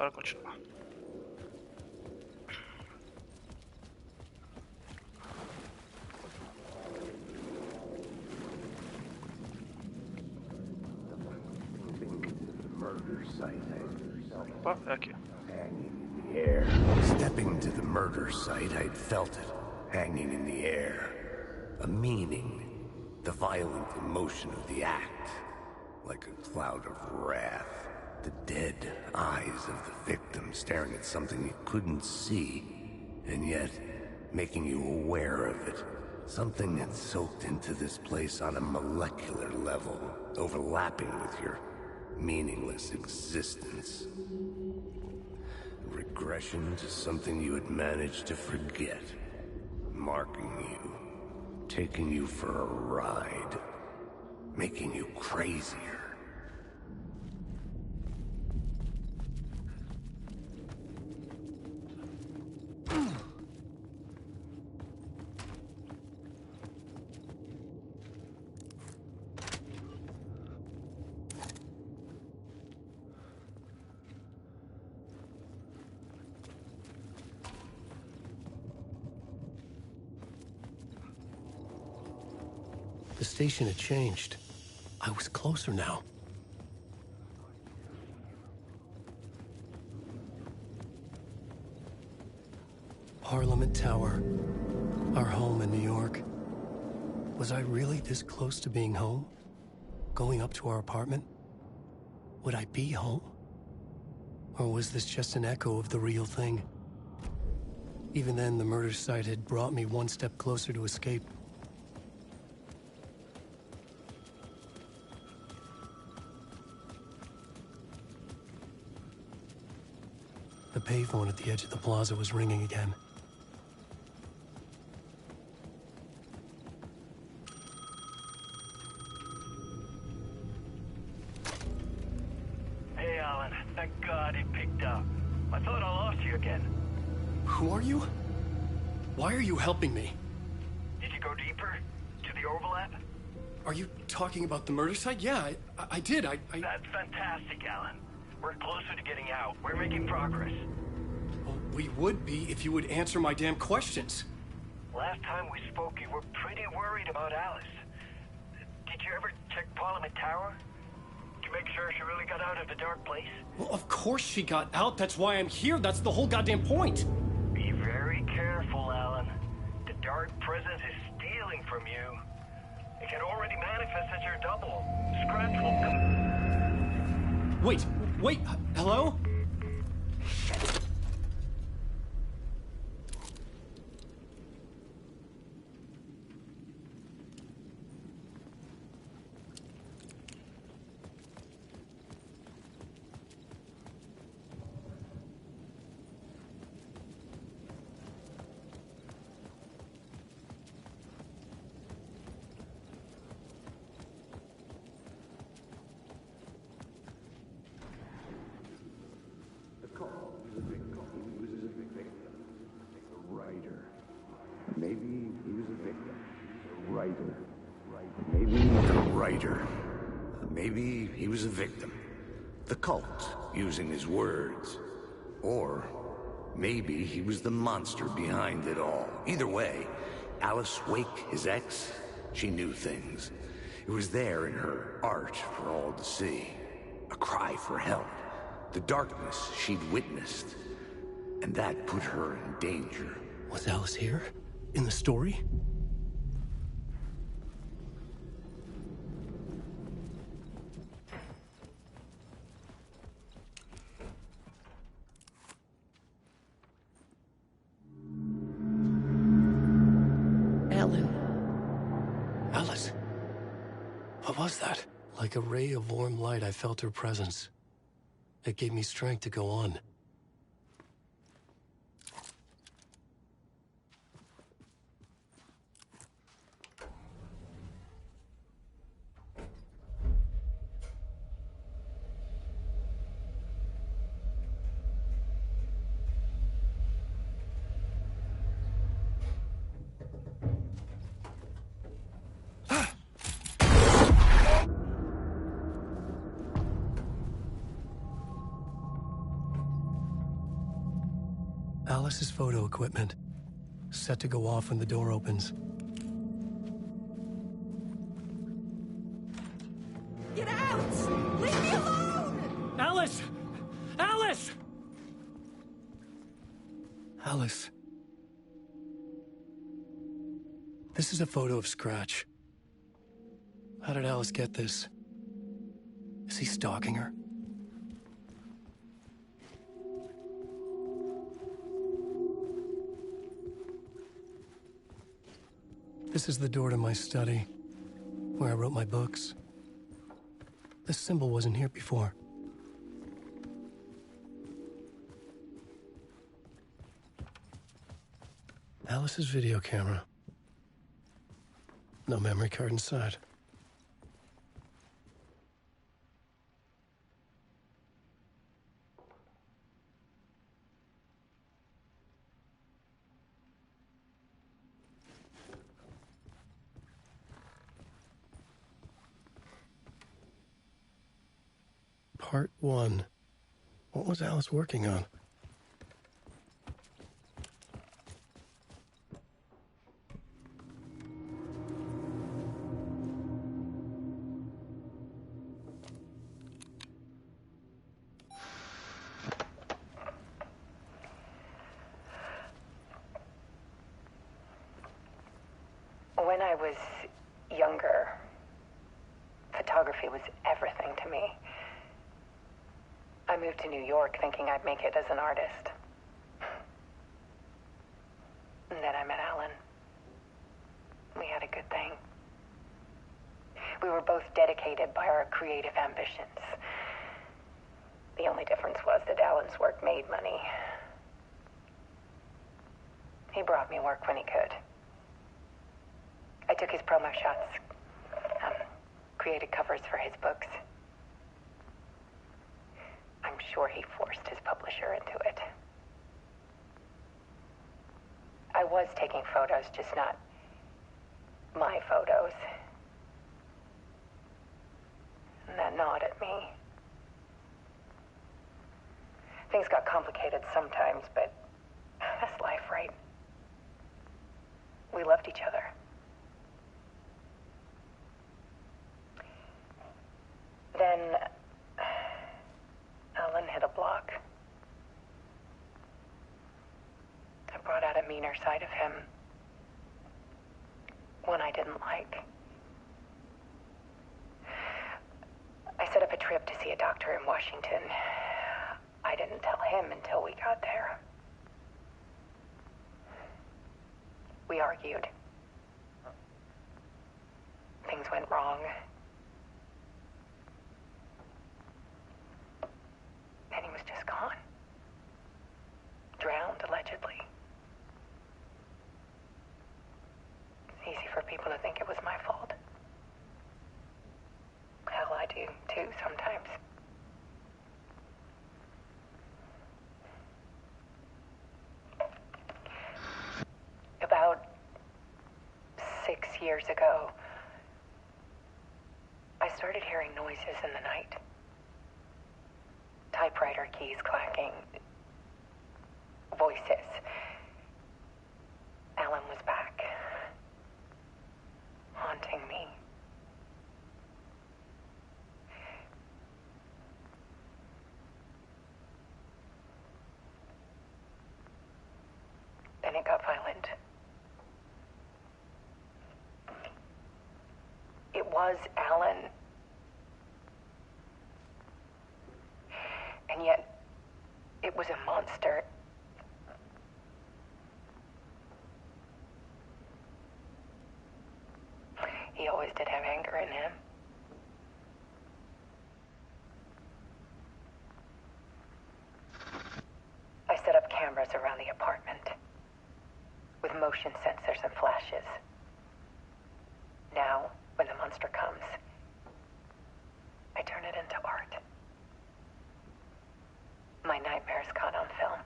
Bora continuar. Opa, é aqui. Hanging in the air. Stepping to the murder site, I'd felt it, hanging in the air. A meaning, the violent emotion of the act, like a cloud of wrath. The dead eyes of the victim staring at something you couldn't see, and yet making you aware of it. Something that soaked into this place on a molecular level, overlapping with your meaningless existence. Regression to something you had managed to forget. Marking you. Taking you for a ride. Making you crazier. The station had changed. I was closer now. Parliament Tower. Our home in New York. Was I really this close to being home? Going up to our apartment? Would I be home? Or was this just an echo of the real thing? Even then, the murder site had brought me one step closer to escape. The payphone at the edge of the plaza was ringing again. Hey, Alan. Thank God it picked up. I thought I lost you again. Who are you? Why are you helping me? Did you go deeper? To the overlap? Are you talking about the murder site? Yeah, I did. That's fantastic, Alan. We're closer to getting out. We're making progress. Well, we would be if you would answer my damn questions. Last time we spoke, you were pretty worried about Alice. Did you ever check Parliament Tower? To make sure she really got out of the dark place? Well, of course she got out. That's why I'm here. That's the whole goddamn point. Be very careful, Alan. The dark presence is stealing from you. It can already manifest as your double. Scratch will come... Wait, hello? Maybe he was a victim. A writer. Maybe the writer. Maybe he was a victim. The cult, using his words. Or maybe he was the monster behind it all. Either way, Alice Wake, his ex, she knew things. It was there in her art for all to see. A cry for help. The darkness she'd witnessed. And that put her in danger. Was Alice here? In the story? Alice? What was that? Like a ray of warm light, I felt her presence. It gave me strength to go on. Alice's photo equipment, set to go off when the door opens. Get out! Leave me alone! Alice! Alice! Alice. This is a photo of Scratch. How did Alice get this? Is he stalking her? This is the door to my study, where I wrote my books. This symbol wasn't here before. Alice's video camera. No memory card inside. Part 1. What was Alice working on? When I was younger, photography was everything to me. I moved to New York thinking I'd make it as an artist. And then I met Alan. We had a good thing. We were both dedicated by our creative ambitions. The only difference was that Alan's work made money. He brought me work when he could. I took his promo shots, created covers for his books. I'm sure he forced his publisher into it. I was taking photos, just not my photos. And that gnawed at me. Things got complicated sometimes, but that's life, right? We loved each other. Then Alan hit a block. I brought out a meaner side of him. One I didn't like. I set up a trip to see a doctor in Washington. I didn't tell him until we got there. We argued. Things went wrong. And he was just gone. Drowned, allegedly. It's easy for people to think it was my fault. Hell, I do, too, sometimes. About 6 years ago, I started hearing noises in the night. Typewriter keys clacking. Voices. Alan was back. Haunting me. Then it got violent. It was Alan. And yet, it was a monster. He always did have anger in him. I set up cameras around the apartment with motion sensors and flashes. Now, when the monster comes, I turn it into art. My nightmares caught on film.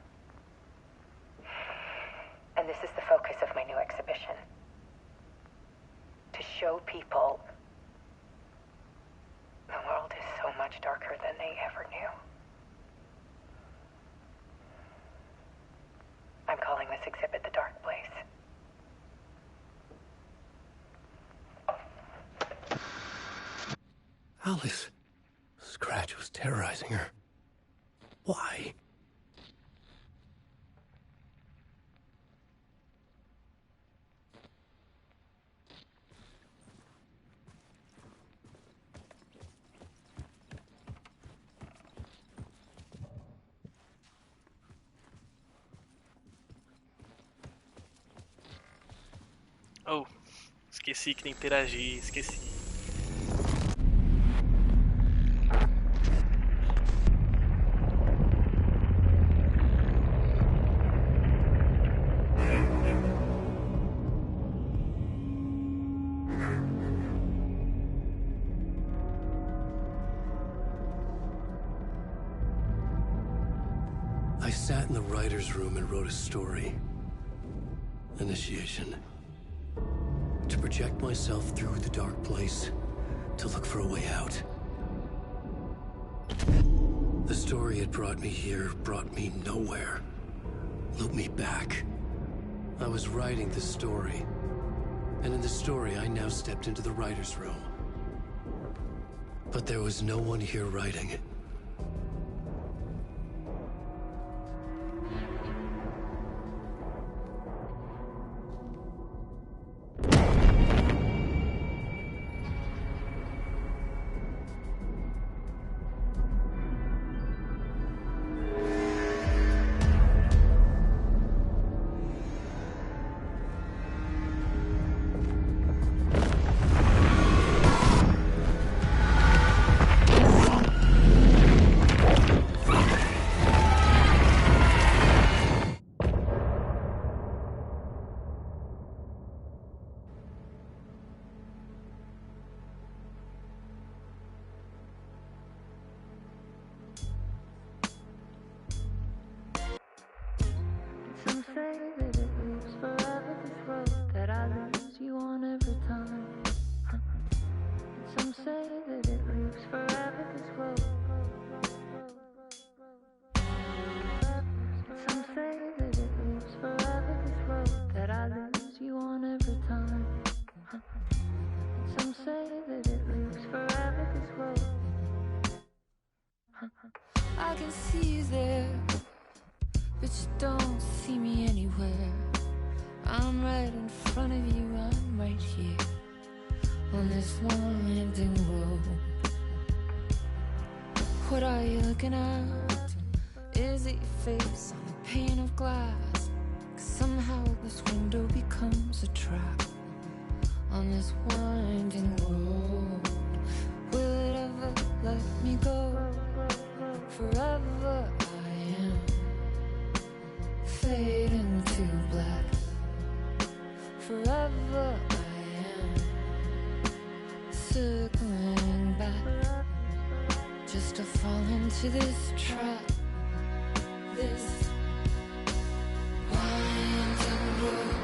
And this is the focus of my new exhibition. To show people the world is so much darker than they ever knew. Alice. Scratch was terrorizing her. Why? Oh, esqueci que tem que interagir, esqueci. I sat in the writer's room and wrote a story. Initiation. To project myself through the dark place, to look for a way out. The story had brought me here, brought me nowhere. Looped me back. I was writing the story. And in the story, I now stepped into the writer's room. But there was no one here writing it. Some say that it lives forever, this road that I lose you on every time. Some say that it lives forever, this road. Some say that it lives forever, this road that I lose you on every time. Some say that it lives forever, this road. I can see you there, but you don't see me anywhere. I'm right in front of you, I'm right here on this winding road. What are you looking at? Is it your face on a pane of glass? 'Cause somehow this window becomes a trap on this winding road. Will it ever let me go? Forever I am fading to black. Forever I am circling back, just to fall into this trap, this winding road.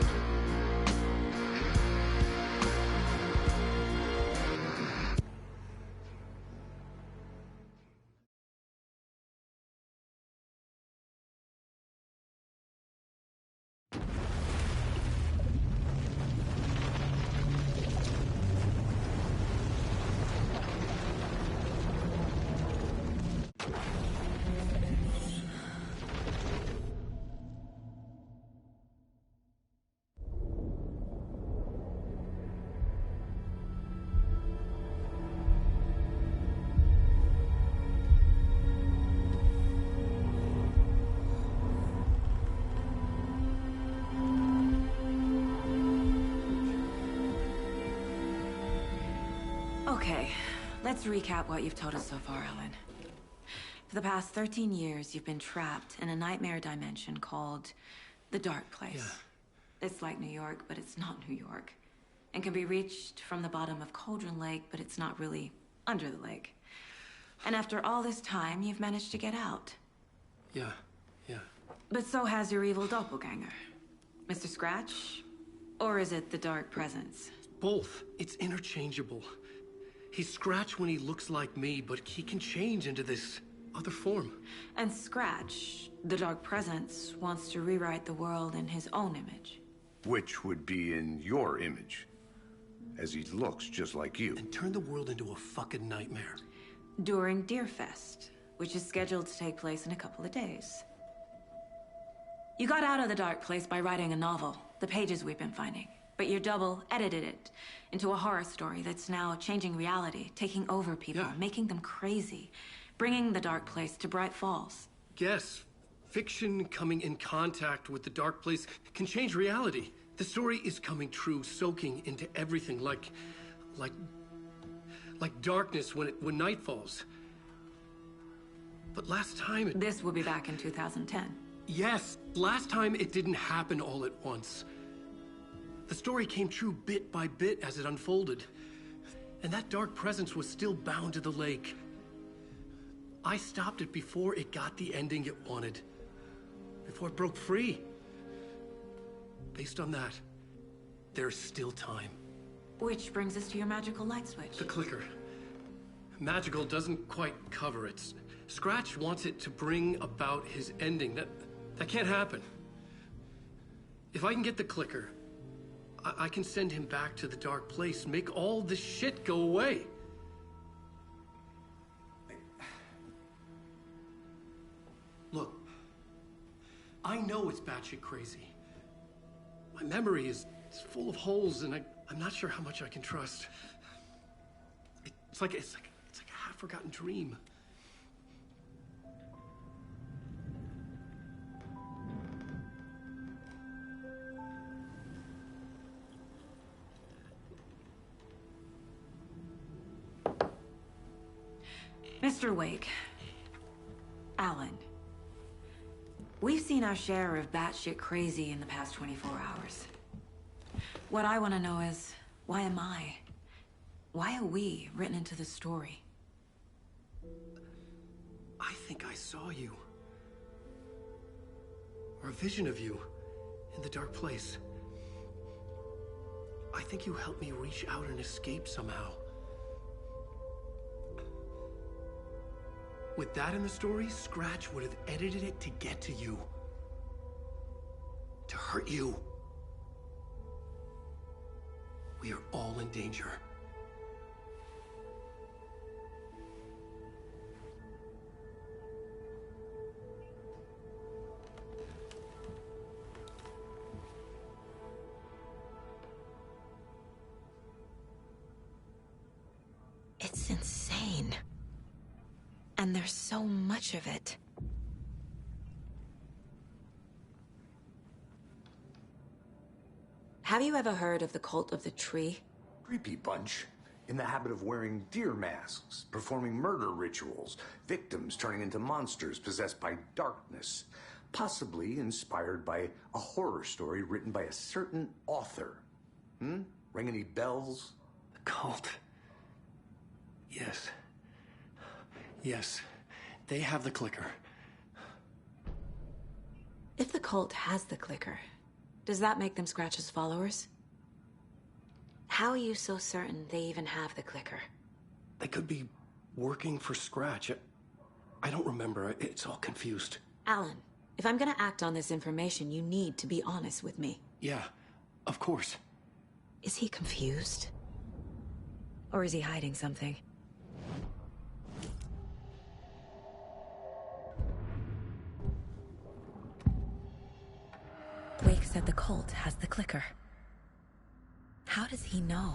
Okay, let's recap what you've told us so far, Ellen. For the past 13 years, you've been trapped in a nightmare dimension called the Dark Place. Yeah. It's like New York, but it's not New York. And can be reached from the bottom of Cauldron Lake, but it's not really under the lake. And after all this time, you've managed to get out. Yeah. But so has your evil doppelganger. Mr. Scratch? Or is it the Dark Presence? Both. It's interchangeable. He's Scratch when he looks like me, but he can change into this other form. And Scratch, the Dark Presence, wants to rewrite the world in his own image. Which would be in your image. as he looks just like you. And turn the world into a fucking nightmare. During Deerfest, which is scheduled to take place in a couple of days. You got out of the dark place by writing a novel, the pages we've been finding. But your double edited it into a horror story that's now changing reality, taking over people, making them crazy, bringing the dark place to Bright Falls. Yes, fiction coming in contact with the dark place can change reality. The story is coming true, soaking into everything like darkness when night falls. But last time This will be back in 2010. Yes, last time it didn't happen all at once. The story came true bit by bit as it unfolded. And that dark presence was still bound to the lake. I stopped it before it got the ending it wanted. Before it broke free. Based on that, there's still time. Which brings us to your magical light switch. The clicker. Magical doesn't quite cover it. Scratch wants it to bring about his ending. That can't happen. If I can get the clicker, I can send him back to the dark place, make all this shit go away. Look, I know it's batshit crazy. My memory is full of holes, and I'm not sure how much I can trust. It's like a half-forgotten dream. Mr. Wake, Alan, we've seen our share of batshit crazy in the past 24 hours. What I want to know is, why am I? Why are we written into the story? I think I saw you. Or a vision of you in the dark place. I think you helped me reach out and escape somehow. With that in the story, Scratch would have edited it to get to you. To hurt you. We are all in danger. It's insane. And there's so much of it. Have you ever heard of the Cult of the Tree? Creepy bunch. In the habit of wearing deer masks, performing murder rituals, victims turning into monsters possessed by darkness. Possibly inspired by a horror story written by a certain author. Ring any bells? The cult. Yes. Yes. They have the clicker. If the cult has the clicker, does that make them Scratch's followers? How are you so certain they even have the clicker? They could be working for Scratch. I don't remember. It's all confused. Alan, if I'm gonna act on this information, you need to be honest with me. Yeah, of course. Is he confused? Or is he hiding something? Wake said the cult has the clicker. How does he know?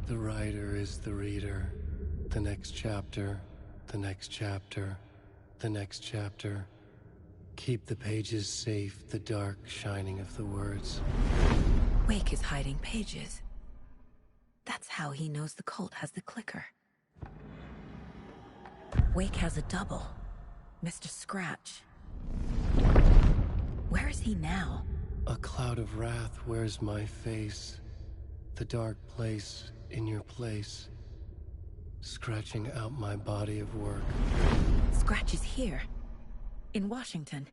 The writer is the reader. The next chapter, the next chapter, the next chapter. Keep the pages safe, the dark shining of the words. Wake is hiding pages. That's how he knows the cult has the clicker. Wake has a double. Mr. Scratch. Where is he now? A cloud of wrath wears my face. The dark place in your place. Scratching out my body of work. Scratch is here. In Washington.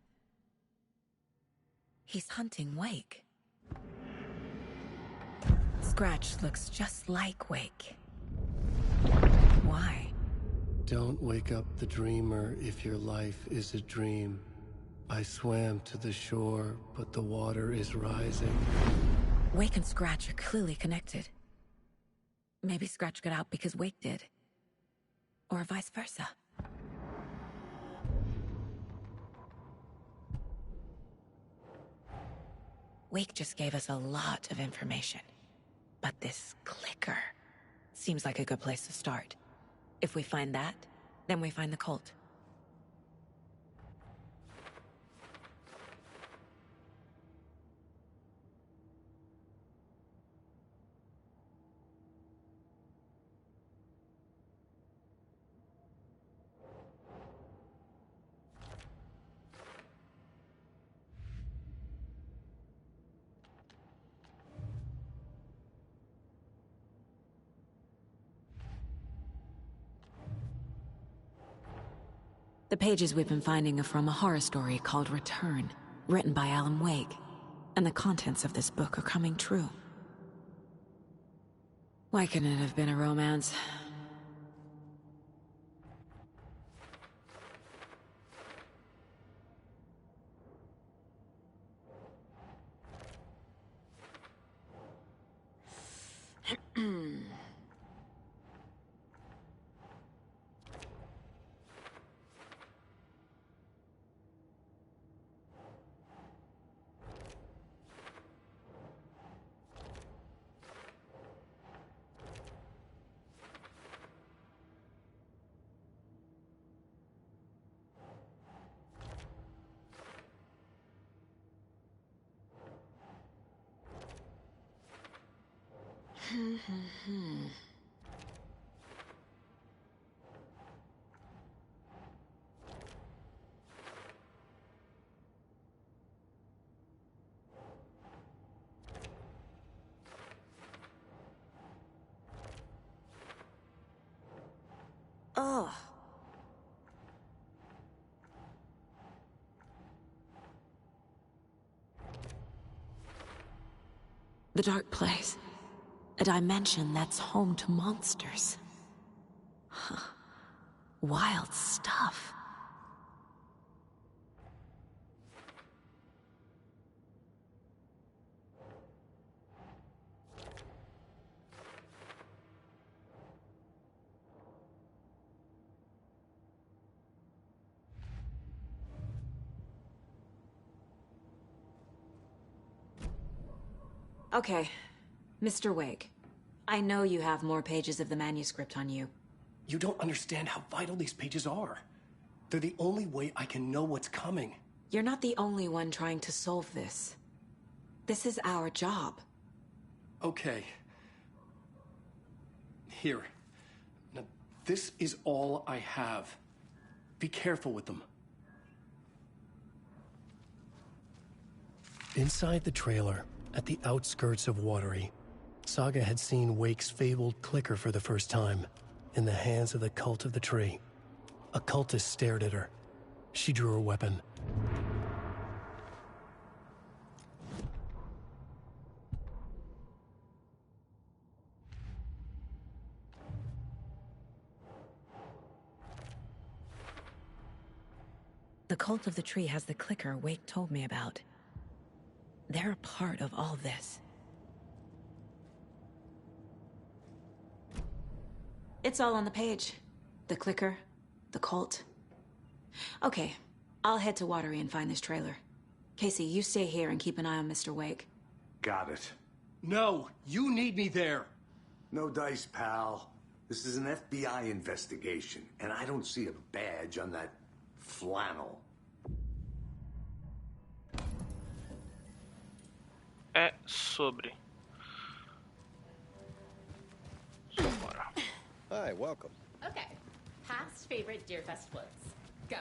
He's hunting Wake. Scratch looks just like Wake. Why? Don't wake up the dreamer if your life is a dream. I swam to the shore, but the water is rising. Wake and Scratch are clearly connected. Maybe Scratch got out because Wake did. Or vice versa. Wake just gave us a lot of information. But this clicker seems like a good place to start. If we find that, then we find the cult. The pages we've been finding are from a horror story called Return, written by Alan Wake. And the contents of this book are coming true. Why couldn't it have been a romance? Ugh. The dark place. A dimension that's home to monsters. Huh. Wild stuff. Okay, Mr. Wake. I know you have more pages of the manuscript on you. You don't understand how vital these pages are. They're the only way I can know what's coming. You're not the only one trying to solve this. This is our job. Okay. Here. Now, this is all I have. Be careful with them. Inside the trailer, at the outskirts of Watery, Saga had seen Wake's fabled clicker for the first time, in the hands of the Cult of the Tree. A cultist stared at her. She drew her weapon. The Cult of the Tree has the clicker Wake told me about. They're a part of all this. It's all on the page. The clicker, the cult. Okay, I'll head to Watery and find this trailer. Casey, you stay here and keep an eye on Mr. Wake. Got it. No, you need me there. No dice, pal. This is an FBI investigation, and I don't see a badge on that flannel. É sobre. Bora. Hi, welcome. Okay. Past favorite Deerfest floats. Go.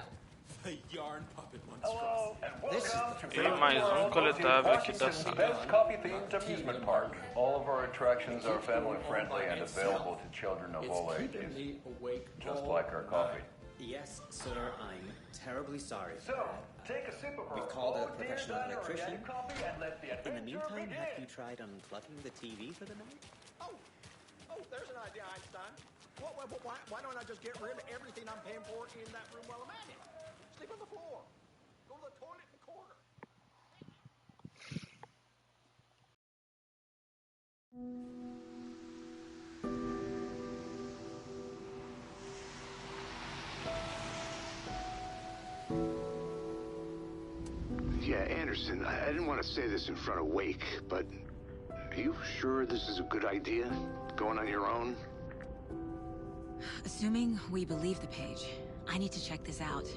The yarn puppet Hello, and welcome E mais coletável aqui da saga. Best coffee-themed amusement park. All of our attractions are family-friendly and available to children of all ages. Just like our coffee. Yes, sir, I'm terribly sorry. So, take a sip of our We've called a old professional Dana or electrician. Daddy coffee and let the In the adventure meantime, begin. have you tried unplugging the TV for the night? Oh, there's an idea, Einstein. Why don't I just get rid of everything I'm paying for in that room while I'm at it? Sleep on the floor. Go to the toilet in the corner. Yeah, Anderson, I didn't want to say this in front of Wake, but are you sure this is a good idea? Going on your own? Assuming we believe the page, I need to check this out.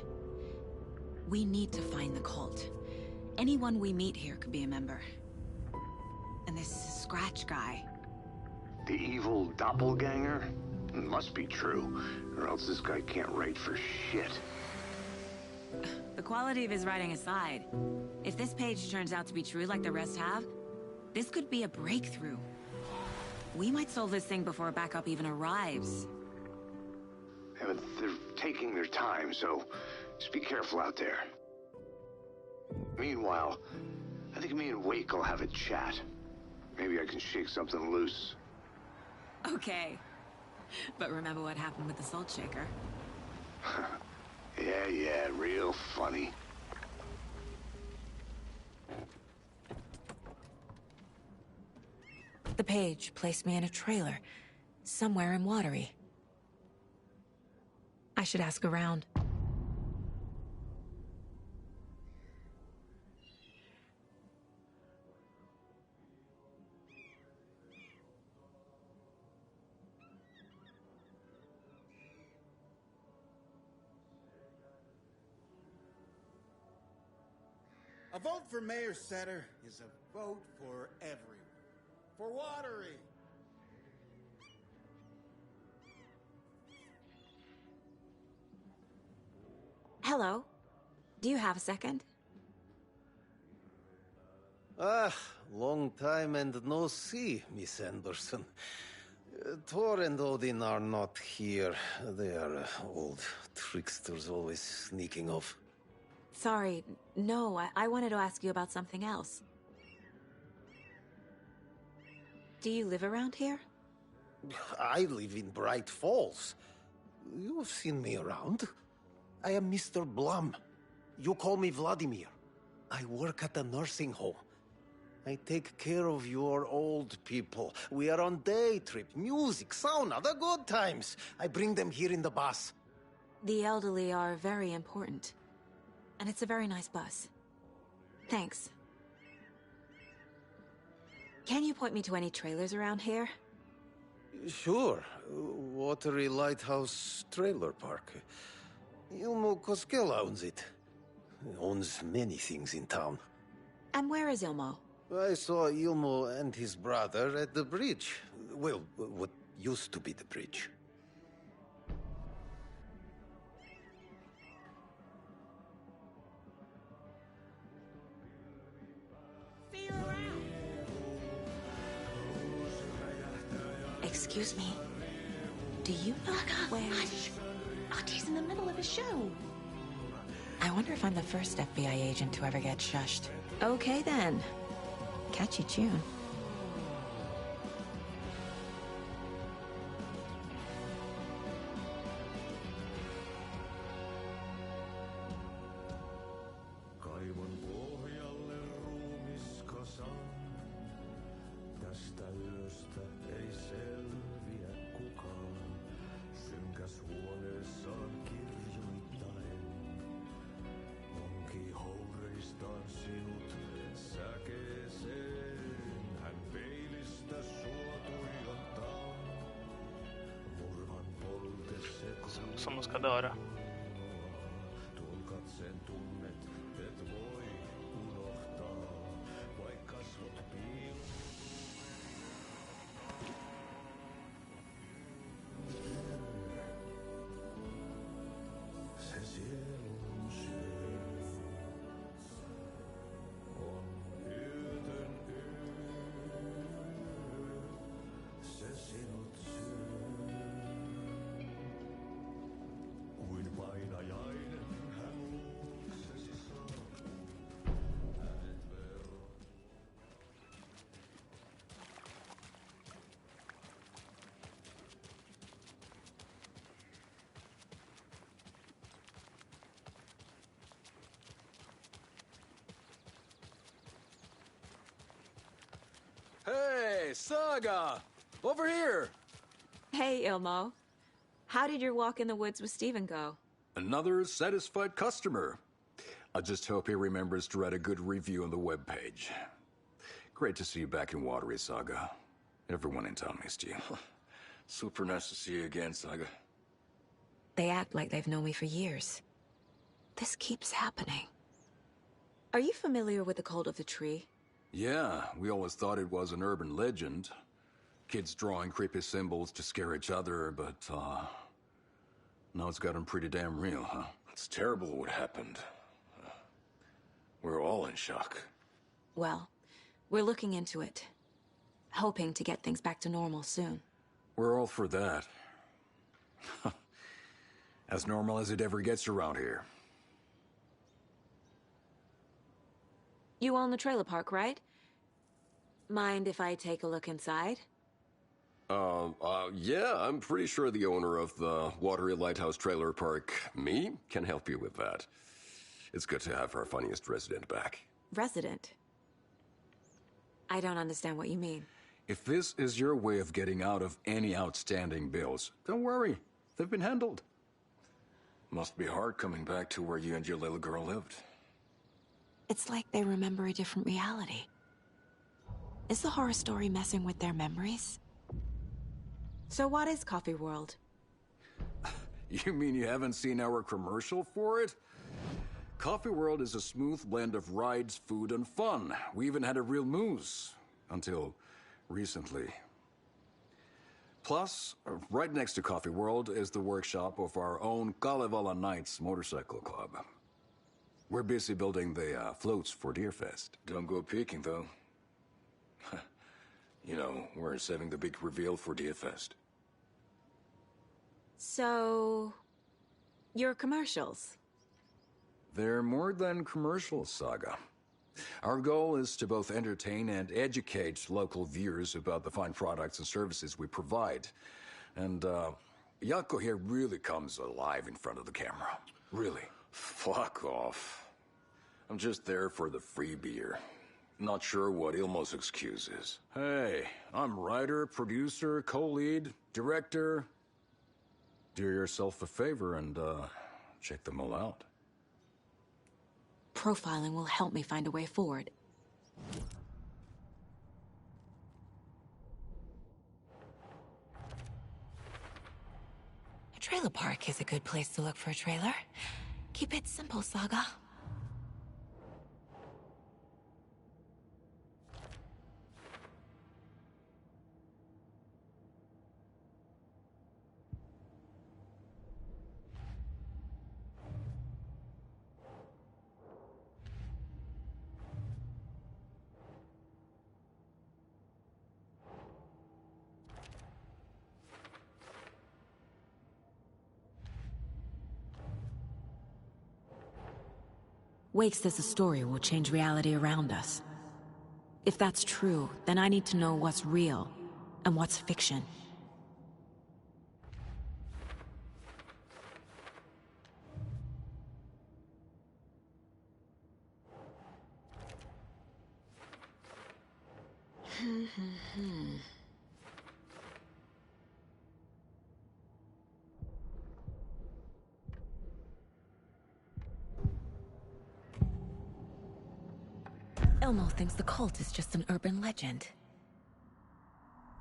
We need to find the cult. Anyone we meet here could be a member. And this Scratch guy. The evil doppelganger? Must be true, or else this guy can't write for shit. The quality of his writing aside, if this page turns out to be true like the rest have, this could be a breakthrough. We might solve this thing before backup even arrives. Yeah, but they're taking their time, so just be careful out there. Meanwhile, I think me and Wake will have a chat. Maybe I can shake something loose. Okay. But remember what happened with the Salt Shaker? Yeah, real funny. The page placed me in a trailer, somewhere in Watery. I should ask around. A vote for Mayor Setter is a vote for everyone. For Watery. Hello. Do you have a second? Long time and no see, Miss Anderson. Thor and Odin are not here. They are old tricksters always sneaking off. Sorry, no, I wanted to ask you about something else. Do you live around here? I live in Bright Falls. You've seen me around. I am Mr. Blum. You call me Vladimir. I work at a nursing home. I take care of your old people. We are on day trip, music, sauna, the good times. I bring them here in the bus. The elderly are very important. And it's a very nice bus. Thanks. Can you point me to any trailers around here? Sure. Watery Lighthouse Trailer Park. Ilmo Koskela owns it. Owns many things in town. And where is Ilmo? I saw Ilmo and his brother at the bridge. Well, what used to be the bridge. See you around. Excuse me. Do you know where... Hush! Artie's in the middle of a show. I wonder if I'm the first FBI agent to ever get shushed. Okay, then. Catchy tune. Kaivon pohjalle ruumiskasan. Tästä yöstä ei selviä kukaan. Synkäs huoneessaan kirjoittaen. Onki houreistaan sinut säkeeseen. Hän peilistä sua tuijottaa. Murhan poltesse Essa música é da hora. tuon katseen tunnet, et voi unohtaa. Vaik kasvot piil. Se sielun syy on yötön yö. Se sinut syö. Kuin painajainen hän luoksesi saa. Hänet vero. Hey, Saga! Over here! Hey, Ilmo. How did your walk in the woods with Steven go? Another satisfied customer. I just hope he remembers to write a good review on the webpage. Great to see you back in Watery, Saga. Everyone in town missed you. Super nice to see you again, Saga. They act like they've known me for years. This keeps happening. Are you familiar with the Cult of the Tree? Yeah, we always thought it was an urban legend. Kids drawing creepy symbols to scare each other, but, now it's gotten pretty damn real, huh? It's terrible what happened. We're all in shock. Well, we're looking into it. Hoping to get things back to normal soon. We're all for that. As normal as it ever gets around here. You own the trailer park, right? Mind if I take a look inside? Yeah, I'm pretty sure the owner of the Watery Lighthouse Trailer Park, me, can help you with that. It's good to have our funniest resident back. Resident? I don't understand what you mean. If this is your way of getting out of any outstanding bills, don't worry. They've been handled. Must be hard coming back to where you and your little girl lived. It's like they remember a different reality. Is the horror story messing with their memories? So what is Coffee World? You mean you haven't seen our commercial for it? Coffee World is a smooth blend of rides, food, and fun. We even had a real moose. Until recently. Plus, right next to Coffee World is the workshop of our own Kalevala Knights Motorcycle Club. We're busy building the floats for Deerfest. Don't go peeking, though. You know, we're saving the big reveal for Deerfest. So... your commercials? They're more than commercials, Saga. Our goal is to both entertain and educate local viewers about the fine products and services we provide. And, Jaakko here really comes alive in front of the camera. Really. Fuck off. I'm just there for the free beer. Not sure what Ilmo's excuse is. Hey, I'm writer, producer, co-lead, director. Do yourself a favor and, check them all out. Profiling will help me find a way forward. A trailer park is a good place to look for a trailer. Keep it simple, Saga. Wake says the story will change reality around us. If that's true, then I need to know what's real and what's fiction. Elmo thinks the cult is just an urban legend.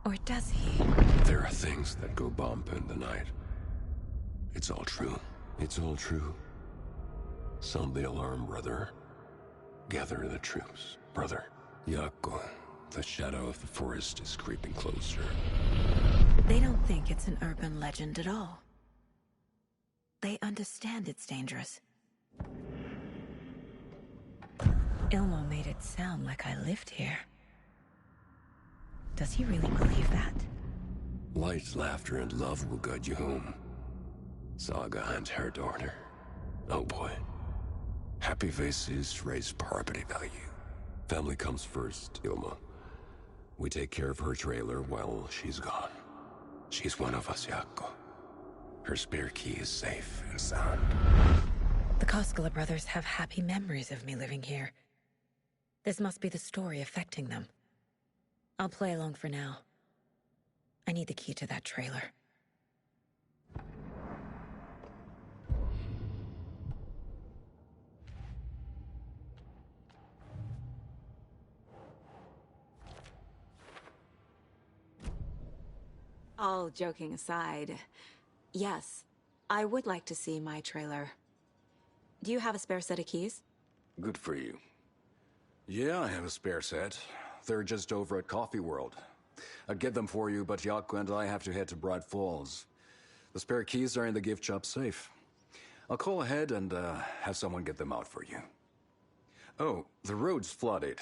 Or does he? There are things that go bump in the night. It's all true. It's all true. Sound the alarm, brother. Gather the troops, brother. Jaakko, the shadow of the forest is creeping closer. They don't think it's an urban legend at all. They understand it's dangerous. Ilmo made it sound like I lived here. Does he really believe that? Light, laughter, and love will guide you home. Saga and her daughter. Oh boy. Happy faces raise property value. Family comes first, Ilma. We take care of her trailer while she's gone. She's one of us, Jaakko. Her spare key is safe and sound. The Koskela brothers have happy memories of me living here. This must be the story affecting them. I'll play along for now. I need the key to that trailer. All joking aside, yes, I would like to see my trailer. Do you have a spare set of keys? Good for you. Yeah, I have a spare set. They're just over at Coffee World. I'd get them for you, but Yaku and I have to head to Bright Falls. The spare keys are in the gift shop safe. I'll call ahead and have someone get them out for you. Oh, the road's flooded,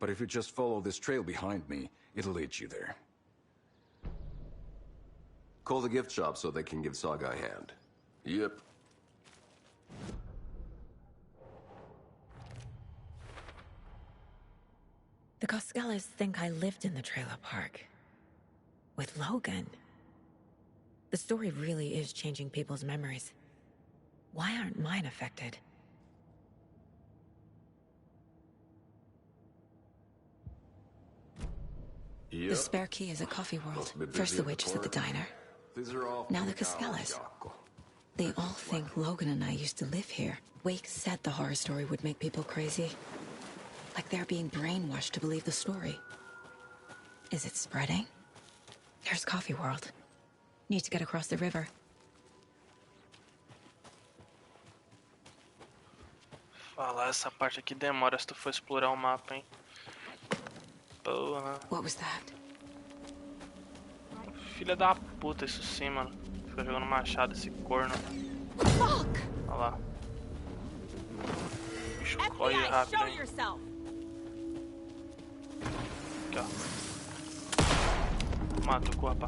but if you just follow this trail behind me, it'll lead you there. Call the gift shop so they can give Saga a hand. Yep. The Coskellas think I lived in the trailer park. With Logan. The story really is changing people's memories. Why aren't mine affected? Yep. The spare key is at Coffee World. Must be busy First the at the witches at the port. diner. These are all Now the from Coskellas. Yaku. They all think Logan and I used to live here. Wake said the horror story would make people crazy. Like they're being brainwashed to believe the story. Is it spreading? There's Coffee World. Need to get across the river. Falar, essa parte aqui demora se tu for explorar o mapa, hein? Porra. What was that? Filha da puta, isso sim, mano. Fica jogando machado esse corno. Olha lá. O bicho corre rápido, hein? Aqui, ó. Mata o corpo.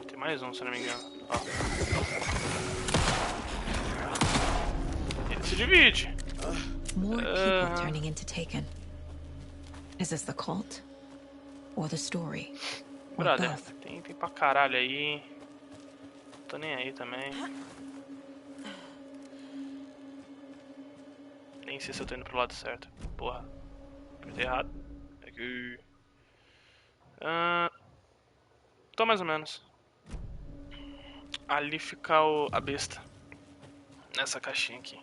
Tem mais um, se não me engano. Ó. Ele se divide. More people turning into Taken. Is this the cult? Or the story? Or Brother, both? tem pra caralho aí. Tô nem aí também. Nem sei se eu tô indo pro lado certo. Porra. Apertei errado. Aqui. Tô mais ou menos. Ali fica a besta. Nessa caixinha aqui.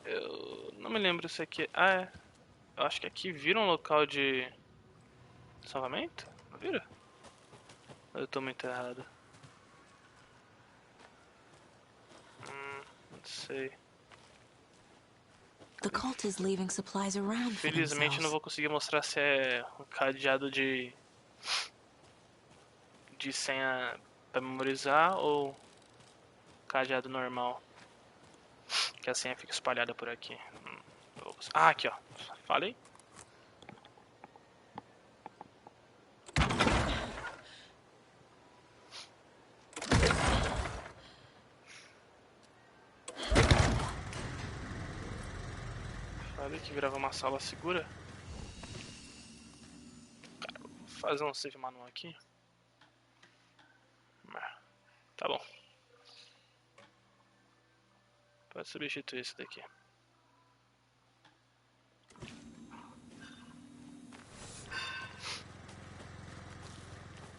Eu não me lembro se aqui... Ah, é. Eu acho que aqui vira um local de... salvamento? Não vira? Eu tô muito errado. Não sei. The cult is leaving supplies around for Felizmente não themselves. vou conseguir mostrar se é um cadeado de senha pra memorizar ou cadeado normal. Que a senha fica espalhada por aqui. Ah, aqui ó. Falei? Falei que virava uma sala segura. Cara, vou fazer um save manual aqui. Tá bom. Pode substituir esse daqui.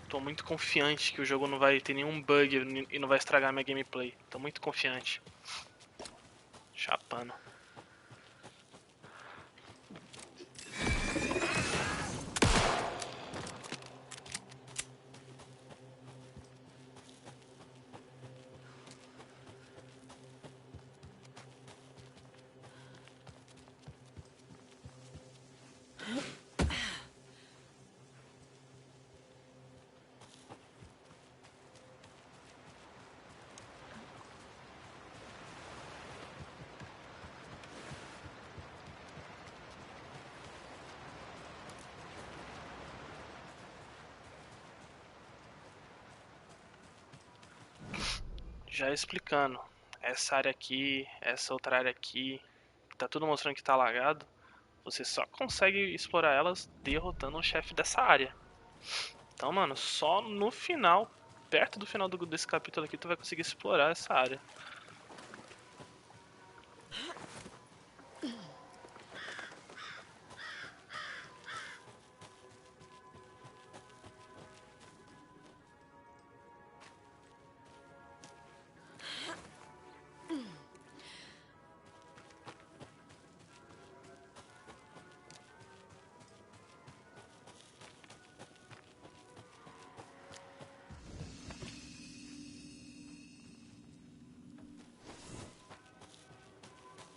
Tô muito confiante que o jogo não vai ter nenhum bug e não vai estragar minha gameplay. Tô muito confiante. Chapando. Já explicando, essa área aqui, essa outra área aqui, tá tudo mostrando que tá alagado, você só consegue explorar elas derrotando o chefe dessa área. Então, mano, só no final, perto do final desse capítulo aqui, tu vai conseguir explorar essa área.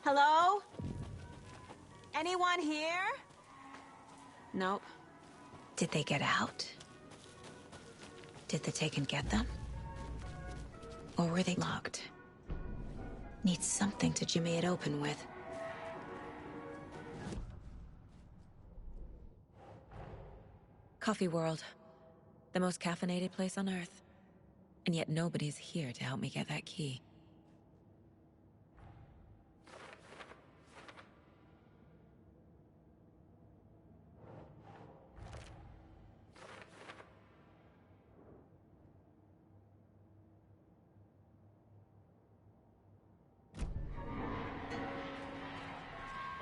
Hello? Anyone here? Nope. Did they get out? Did the Taken get them? Or were they locked? Need something to jimmy it open with. Coffee World. The most caffeinated place on Earth. And yet nobody's here to help me get that key.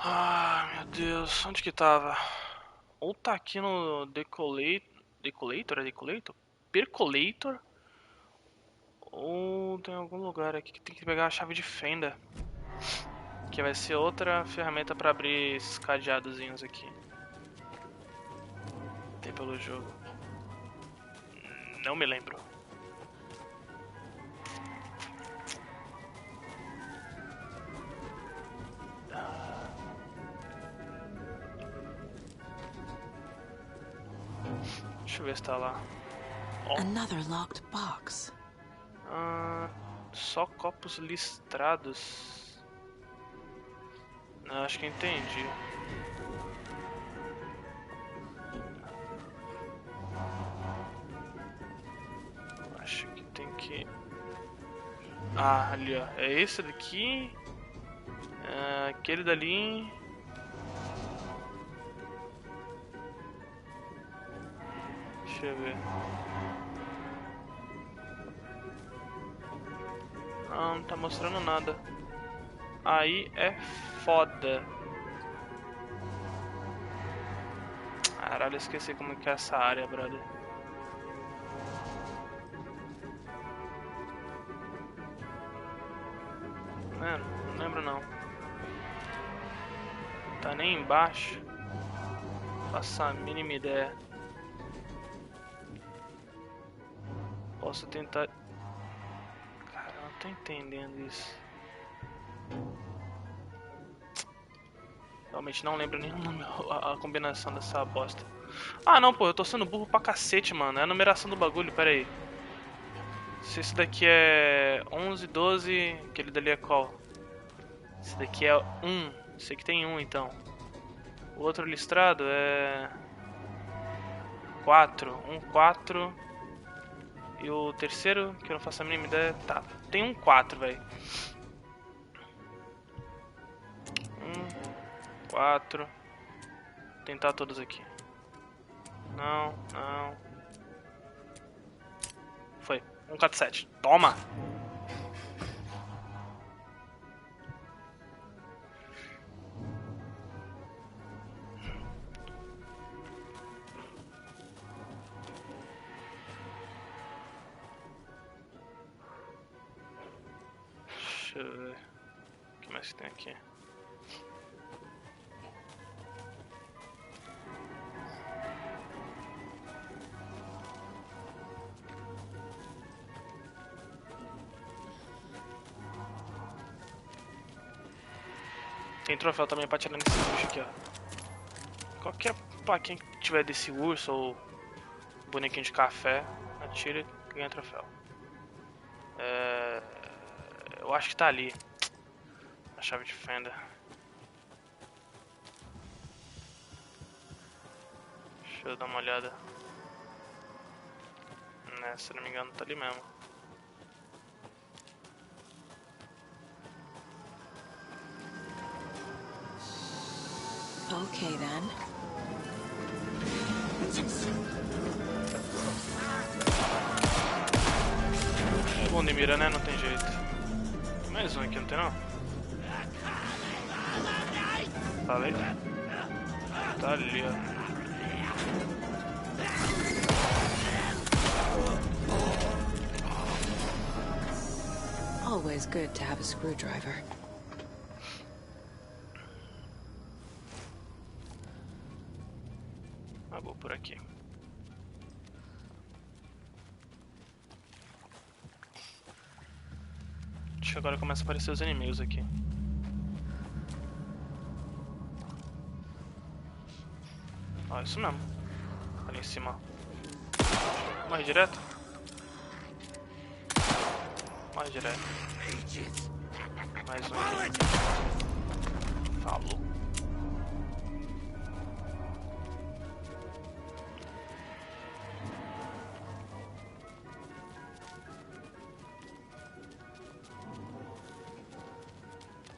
Ah, meu Deus, onde que tava? Ou tá aqui no Decolator? É Decolator? Percolator? Ou tem algum lugar aqui que tem que pegar a chave de fenda. Que vai ser outra ferramenta pra abrir esses cadeadozinhos aqui. Tem pelo jogo. Não me lembro. Deixa eu ver se tá lá. Another locked box. Só copos listrados. Não, acho que entendi. Acho que tem que... Ah, ali ó. É esse daqui. Aquele dali. Deixa eu ver. Não tá mostrando nada. Aí é foda. Caralho, eu esqueci como que é essa área, brother. Mano, não lembro não. Tá nem embaixo. Faço a mínima ideia. Posso tentar... Cara, eu não tô entendendo isso. Realmente não lembro nem a combinação dessa bosta. Ah não, pô, eu tô sendo burro pra cacete, mano. É a numeração do bagulho, pera aí. Se esse daqui é 11, 12, aquele dali é qual? Esse daqui é 1. Esse aqui tem 1 então. O outro listrado é 4. 1, 4. E o terceiro, que eu não faço a mínima ideia, tá. Tem um 4, velho. 1, 4. Tentar todos aqui. Não, não. Foi. 1, 4, 7. Toma! Deixa eu ver. O que mais que tem aqui? Tem troféu também pra tirar nesse bicho aqui, ó. Qualquer plaquinha que tiver desse urso ou bonequinho de café, atira e ganha troféu. Eu acho que tá ali. A chave de fenda. Deixa eu dar uma olhada. Se não me engano tá ali mesmo. Okay then. É bom de mira, né? Não tem jeito. Tem mais um aqui, não tem não? Falei. Tá ali, ó. Always good to have a screwdriver. Vou por aqui. Acho que agora começa a aparecer os inimigos aqui. Ó, isso mesmo. Ali em cima. Morre direto. Morre direto. Mais um aqui. Falou.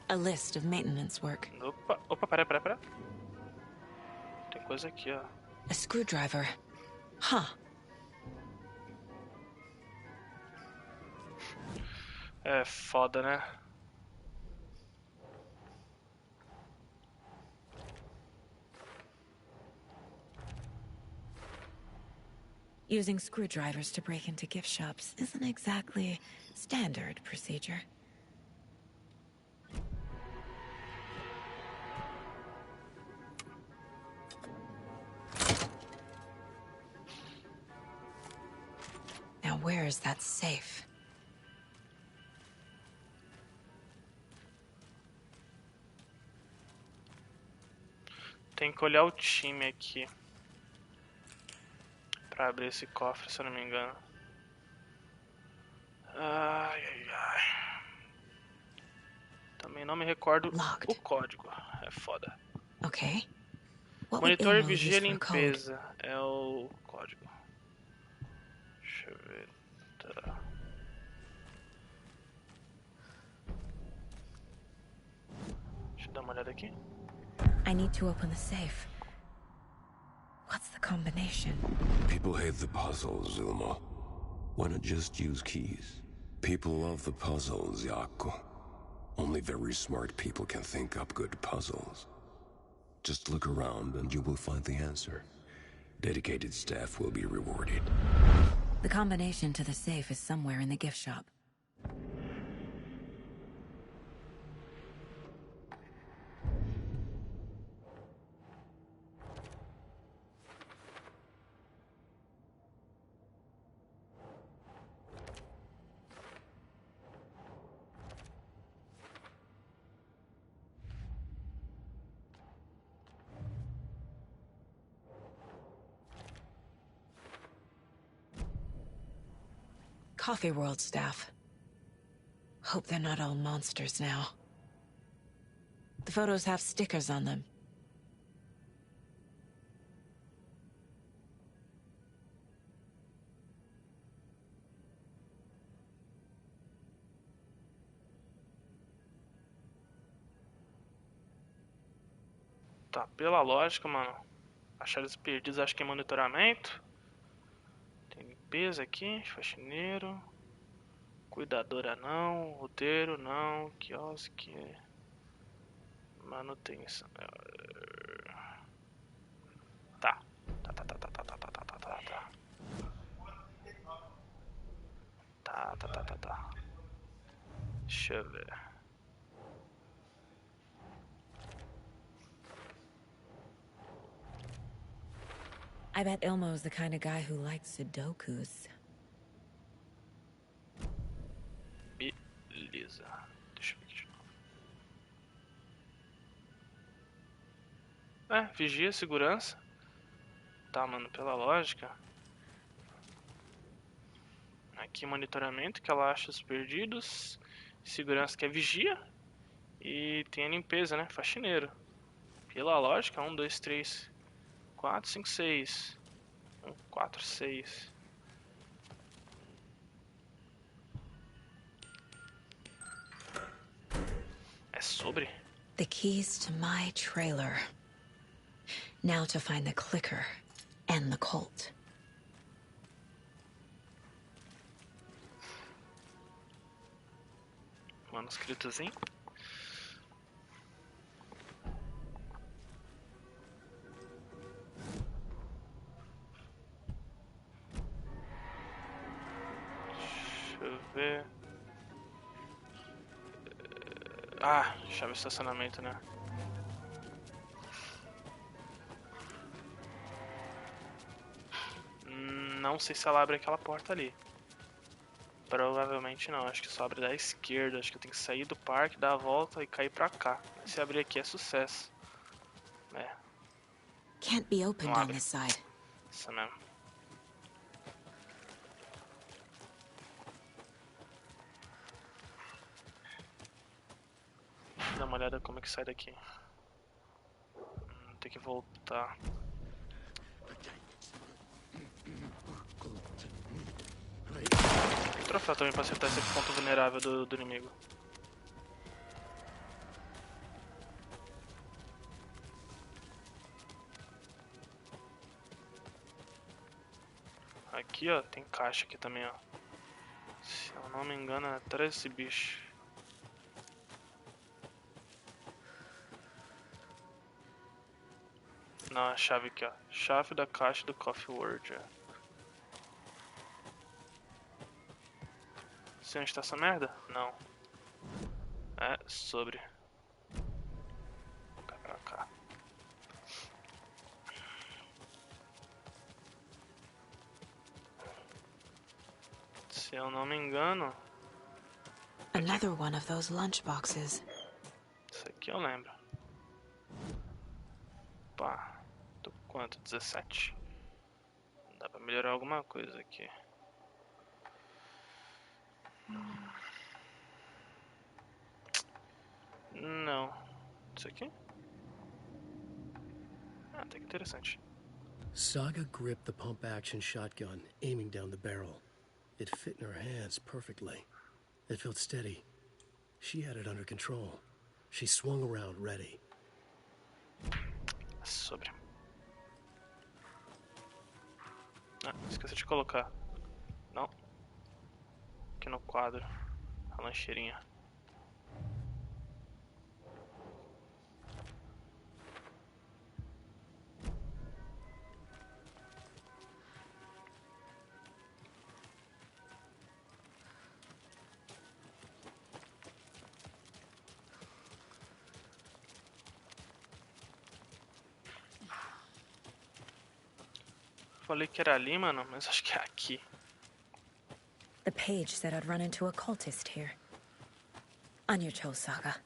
A list of maintenance work. Opa, pera. Tem coisa aqui, ó. A screwdriver. Huh. É foda, né? Using screwdrivers to break into gift shops isn't exactly standard procedure. Now where is that safe? Tem que olhar o time aqui pra abrir esse cofre, se eu não me engano. Ai. Também não me recordo o código. É foda. Okay. Monitor, vigia e limpeza. É o código. Deixa eu ver. Tá. Deixa eu dar uma olhada aqui. I need to open the safe. What's the combination? People hate the puzzles, Zulma. Why not just use keys? People love the puzzles, Yaku. Only very smart people can think up good puzzles. Just look around and you will find the answer. Dedicated staff will be rewarded. The combination to the safe is somewhere in the gift shop. Coffee World staff. Hope they're not all monsters now. The photos have stickers on them. Tá, pela lógica, mano. Achados perdidos, acho que é monitoramento. Tem limpeza aqui, faxineiro. Cuidadora não, roteiro não, quiosque. Manutenção. Tá. Tá. Deixa eu ver. I bet Ilmo's the kind of guy who likes Sudokus. Beleza. Deixa eu ver aqui de novo. Vigia, segurança. Tá, mano, pela lógica. Aqui monitoramento, que ela acha os perdidos. Segurança que é vigia. E tem a limpeza, né? Faxineiro. Pela lógica, 1, 2, 3, 4, 5, 6. 1, 4, 6. É sobre? The keys to my trailer. Now to find the clicker and the Colt. Manuscritozinho. Deixa eu ver. Chave de estacionamento, né? Não sei se ela abre aquela porta ali. Provavelmente não, acho que só abre da esquerda. Acho que eu tenho que sair do parque, dar a volta e cair pra cá. Se abrir aqui é sucesso. Can't be opened on this side. Isso mesmo. Dá uma olhada como é que sai daqui. Tem que voltar. Troféu também pra acertar esse ponto vulnerável do inimigo. Aqui, ó, tem caixa aqui também, ó. Se eu não me engano, é atrás desse bicho. Não, a chave aqui, ó. Chave da caixa do Coffee World, ó. Sei onde tá essa merda? Não. É sobre. Vou pra cá. Se eu não me engano. Another one of those lunchboxes. Isso aqui eu lembro. Pá. Tô com quanto? 17? Dá pra melhorar alguma coisa aqui. Não. Isso aqui? Ah, até que interessante. Saga gripped the pump-action shotgun, aiming down the barrel. It fit in her hands perfectly. It felt steady. She had it under control. She swung around, ready. Sobre. Ah, esqueci de colocar. Não. Aqui no quadro. A lancheirinha. Falei que era ali, mano, mas acho que é aqui. The page said I'd run into a cultist here. On your toes, Saga.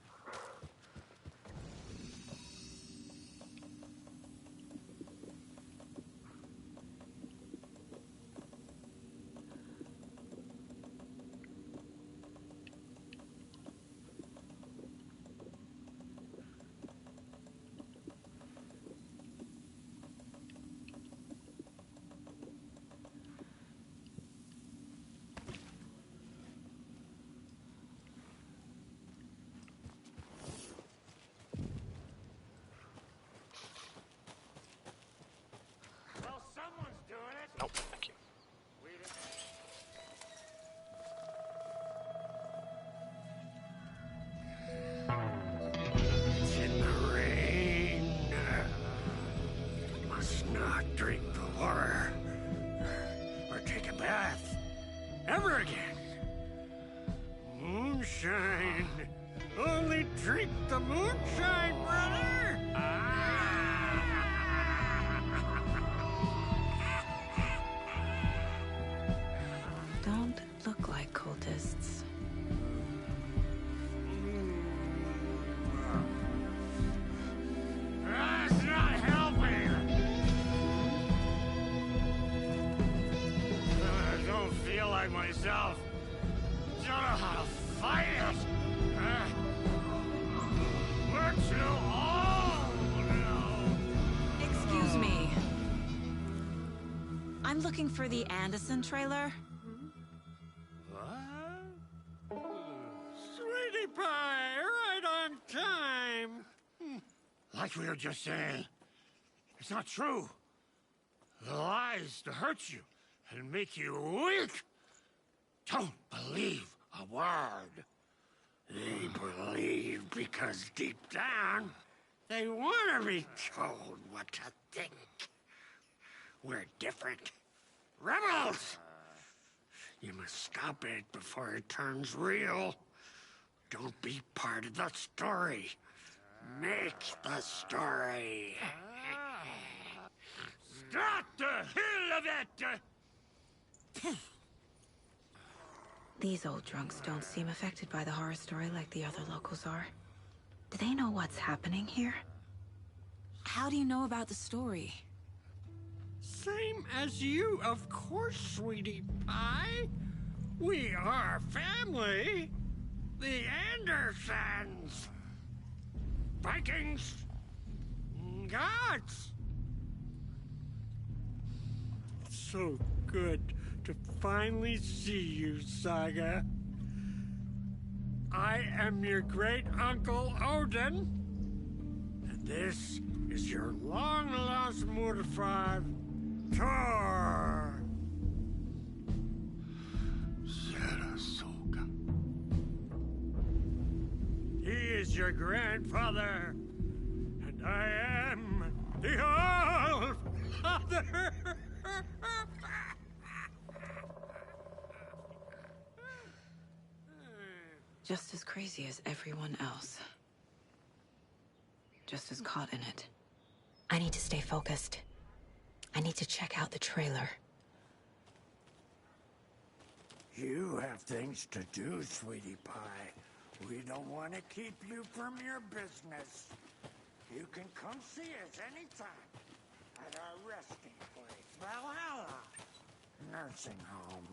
Não, aqui. It's in the rain. Must not drink the water or take a bath ever again. Moonshine. Only drink the moonshine, brother. Don't look like cultists. That's not helping. I don't feel like myself. Don't know how to fight it. We're too old now. Excuse me. I'm looking for the Anderson trailer. What? Sweetie pie, right on time. Like we were just saying, it's not true. The lies to hurt you and make you weak. Don't believe a word. They believe because deep down, they want to be told what to think. We're different. Rebels! You must stop it before it turns real. Don't be part of the story. Make the story. Start the hell of it! These old drunks don't seem affected by the horror story like the other locals are. Do they know what's happening here? How do you know about the story? Same as you, of course, sweetie pie. We are family. The Andersons. Vikings. Gods. So good to finally see you, Saga. I am your great uncle Odin, and this is your long lost mortified Thor. Sarasota. He is your grandfather, and I am the All Father. Just as crazy as everyone else. Just as caught in it. I need to stay focused. I need to check out the trailer. You have things to do, sweetie pie. We don't want to keep you from your business. You can come see us anytime at our resting place, Valhalla Nursing Home.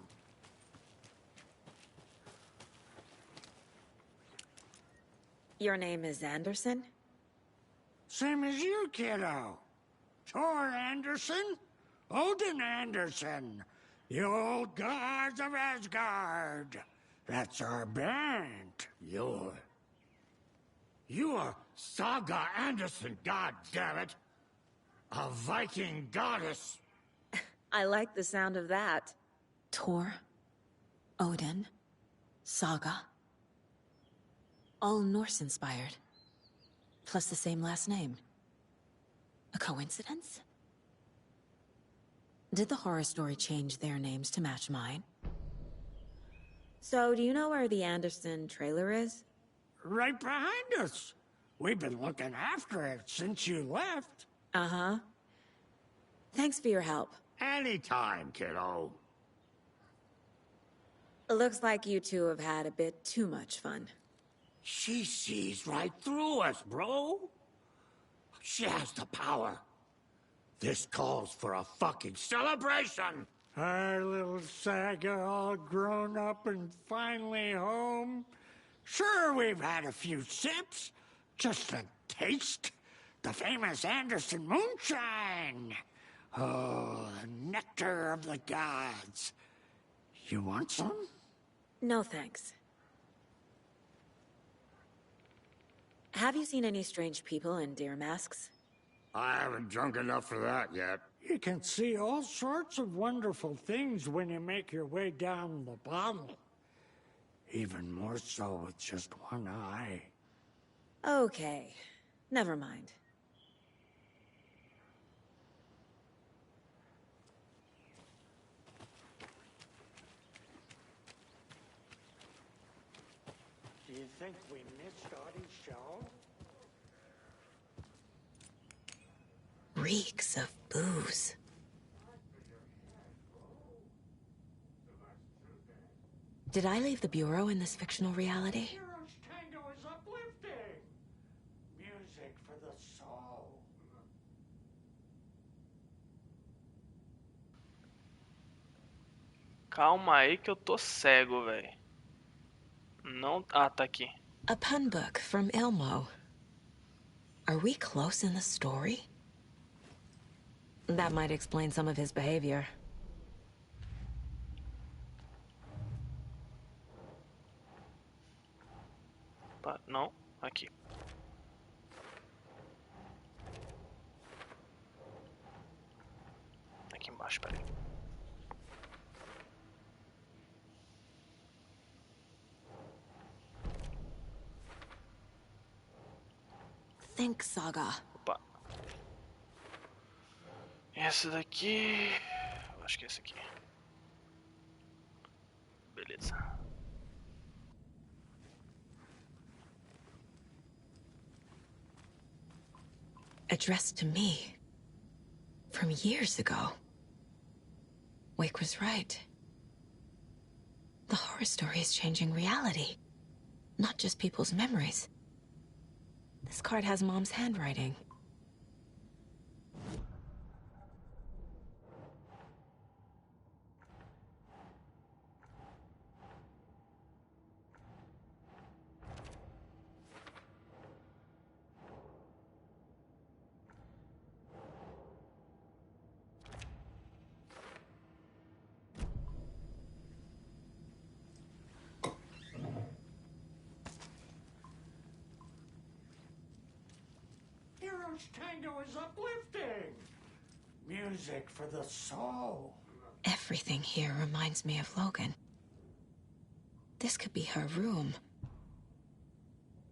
Your name is Anderson? Same as you, kiddo. Thor Anderson, Odin Anderson, the old gods of Asgard. That's our band. You are Saga Anderson, goddammit. A Viking goddess. I like the sound of that. Thor, Odin, Saga. All Norse-inspired. Plus the same last name. A coincidence? Did the horror story change their names to match mine? So, do you know where the Anderson trailer is? Right behind us. We've been looking after it since you left. Uh-huh. Thanks for your help. Anytime, kiddo. It looks like you two have had a bit too much fun. She sees right through us, bro. She has the power. This calls for a fucking celebration. Our little Saga all grown up and finally home. Sure, we've had a few sips. Just a taste. The famous Anderson moonshine. Oh, the nectar of the gods. You want some? No thanks. Have you seen any strange people in deer masks? I haven't drunk enough for that yet. You can see all sorts of wonderful things when you make your way down the bottle. Even more so with just one eye. Okay, never mind. Do you think we missed Audie's show? Reeks of booze. Did I leave the Bureau in this fictional reality? Hero's tango is uplifting. Music for the soul. Calma aí que eu tô cego, velho. Não... Ah, tá aqui. A pun book from Ilmo. Are we close in the story? That might explain some of his behavior. Tá, não, aqui. Aqui embaixo, peraí. Think, Saga. Opa. Esse daqui... Eu acho que é esse aqui. Beleza. Addressed to me. From years ago. Wake was right. The horror story is changing reality. Not just people's memories. This card has Mom's handwriting. Couch tango is uplifting. Music for the soul. Everything here reminds me of Logan. This could be her room.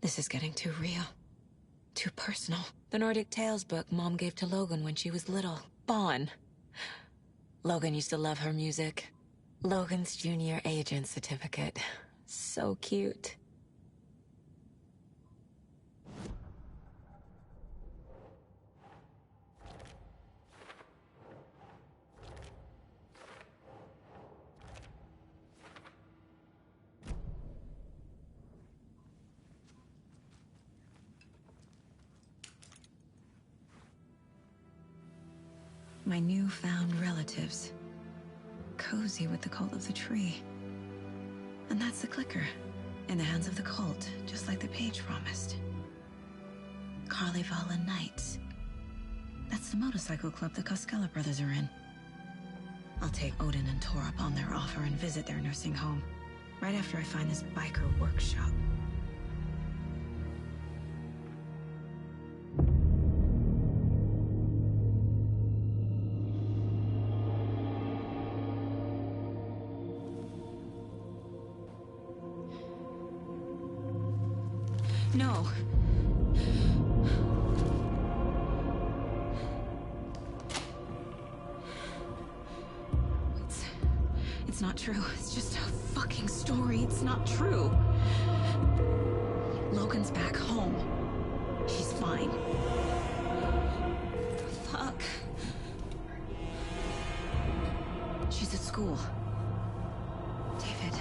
This is getting too real. Too personal. The Nordic Tales book Mom gave to Logan when she was little. Bon. Logan used to love her music. Logan's junior agent certificate. So cute. My newfound relatives. Cozy with the cult of the tree. And that's the clicker. In the hands of the cult, just like the page promised. Carnival and Knights. That's the motorcycle club the Koskela brothers are in. I'll take Odin and Tor up on their offer and visit their nursing home. Right after I find this biker workshop. No. It's not true. It's just a fucking story. It's not true. Logan's back home. She's fine. Fuck. She's at school. David.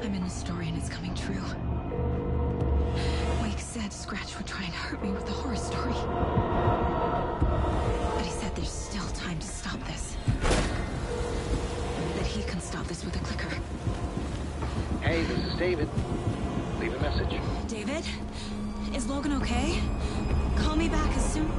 I'm in the story and it's coming true. Wake said Scratch would try and hurt me with the horror story. But he said there's still time to stop this. That he can stop this with a clicker. Hey, this is David. Leave a message. David? Is Logan okay? Call me back as soon...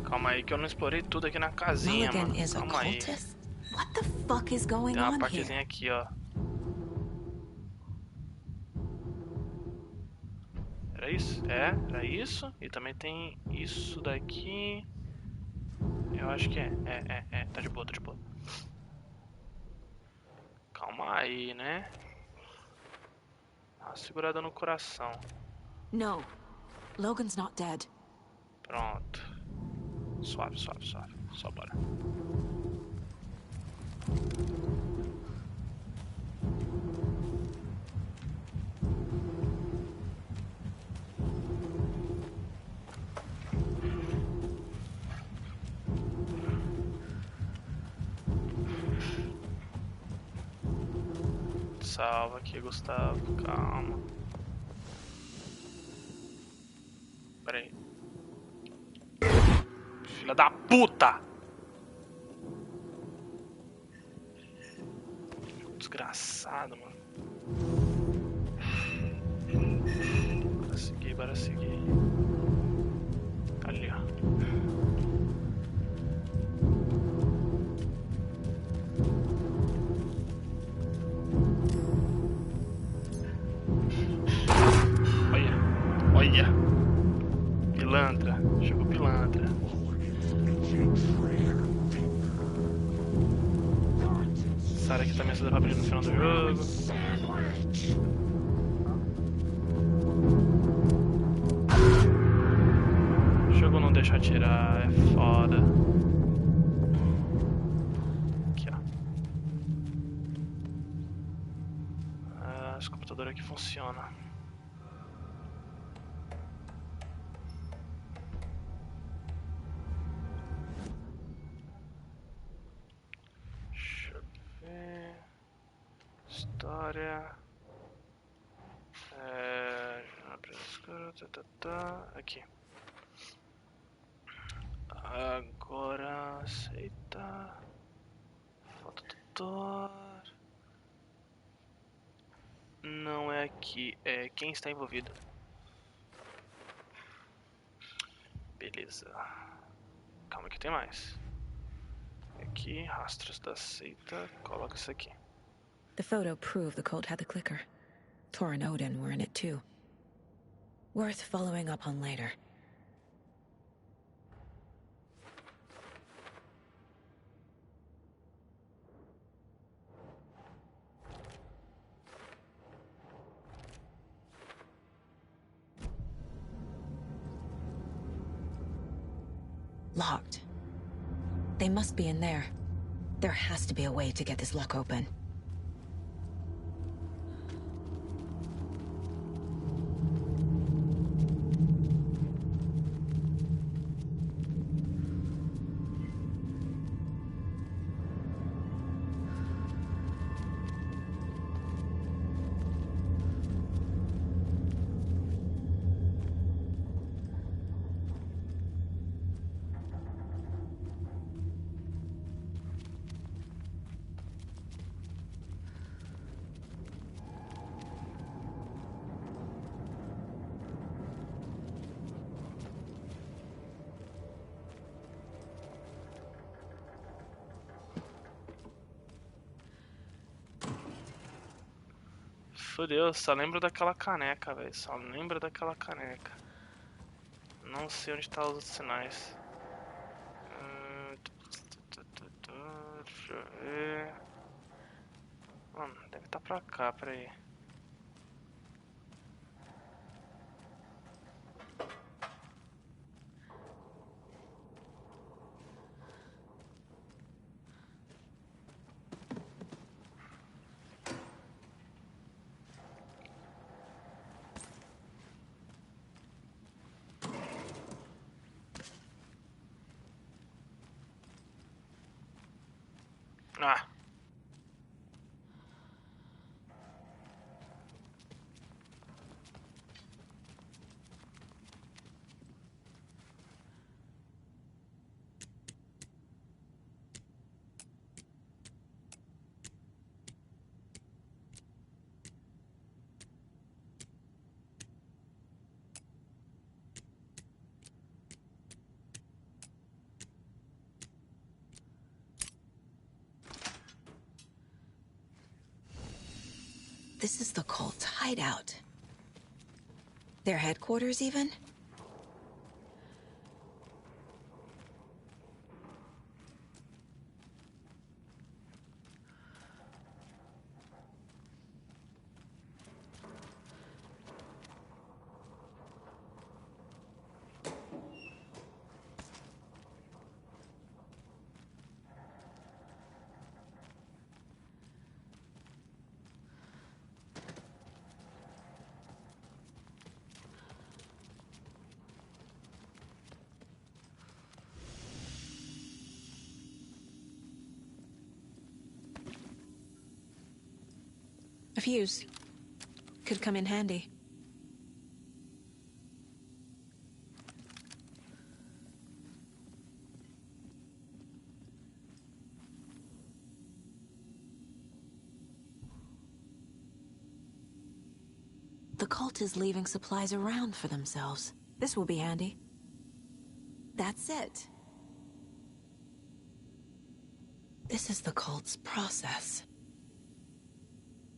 Calma aí que eu não explorei tudo aqui na casinha, mano. Calma aí. What the fuck is going Tem uma on partezinha here? aqui, ó. Era isso? Era isso. E também tem isso daqui. Eu acho que é. Tá de boa, tá de boa. Calma aí, né? Dá uma segurada no coração. No. Logan's not dead. Pronto. Suave. Só bora. Salva aqui, Gustavo. Calma. Pera aí. Filha da puta! Desgraçado, mano. Bora seguir. Ali, ó. Olha. Pilantra. Chegou pilantra. Essa área aqui também ajuda pra abrir no final do jogo. O jogo não deixa atirar, é foda. Aqui, ó. Esse computador aqui funciona. História. Aqui. Agora aceita. Foto do Thor. aqui é quem está envolvido. Beleza. Calma que tem mais. Aqui, rastros da seita. Coloca isso aqui. The photo proved the cult had the clicker. Tor and Odin were in it too. Worth following up on later. Locked. They must be in there. There has to be a way to get this lock open. Fudeu, só lembro daquela caneca, velho. Só lembro daquela caneca. Não sei onde tá os sinais. Deixa eu ver. Mano, deve estar pra cá, peraí. Ah. This is the cult's hideout. Their headquarters, even? A fuse. Could come in handy. The cult is leaving supplies around for themselves. This will be handy. That's it. This is the cult's process.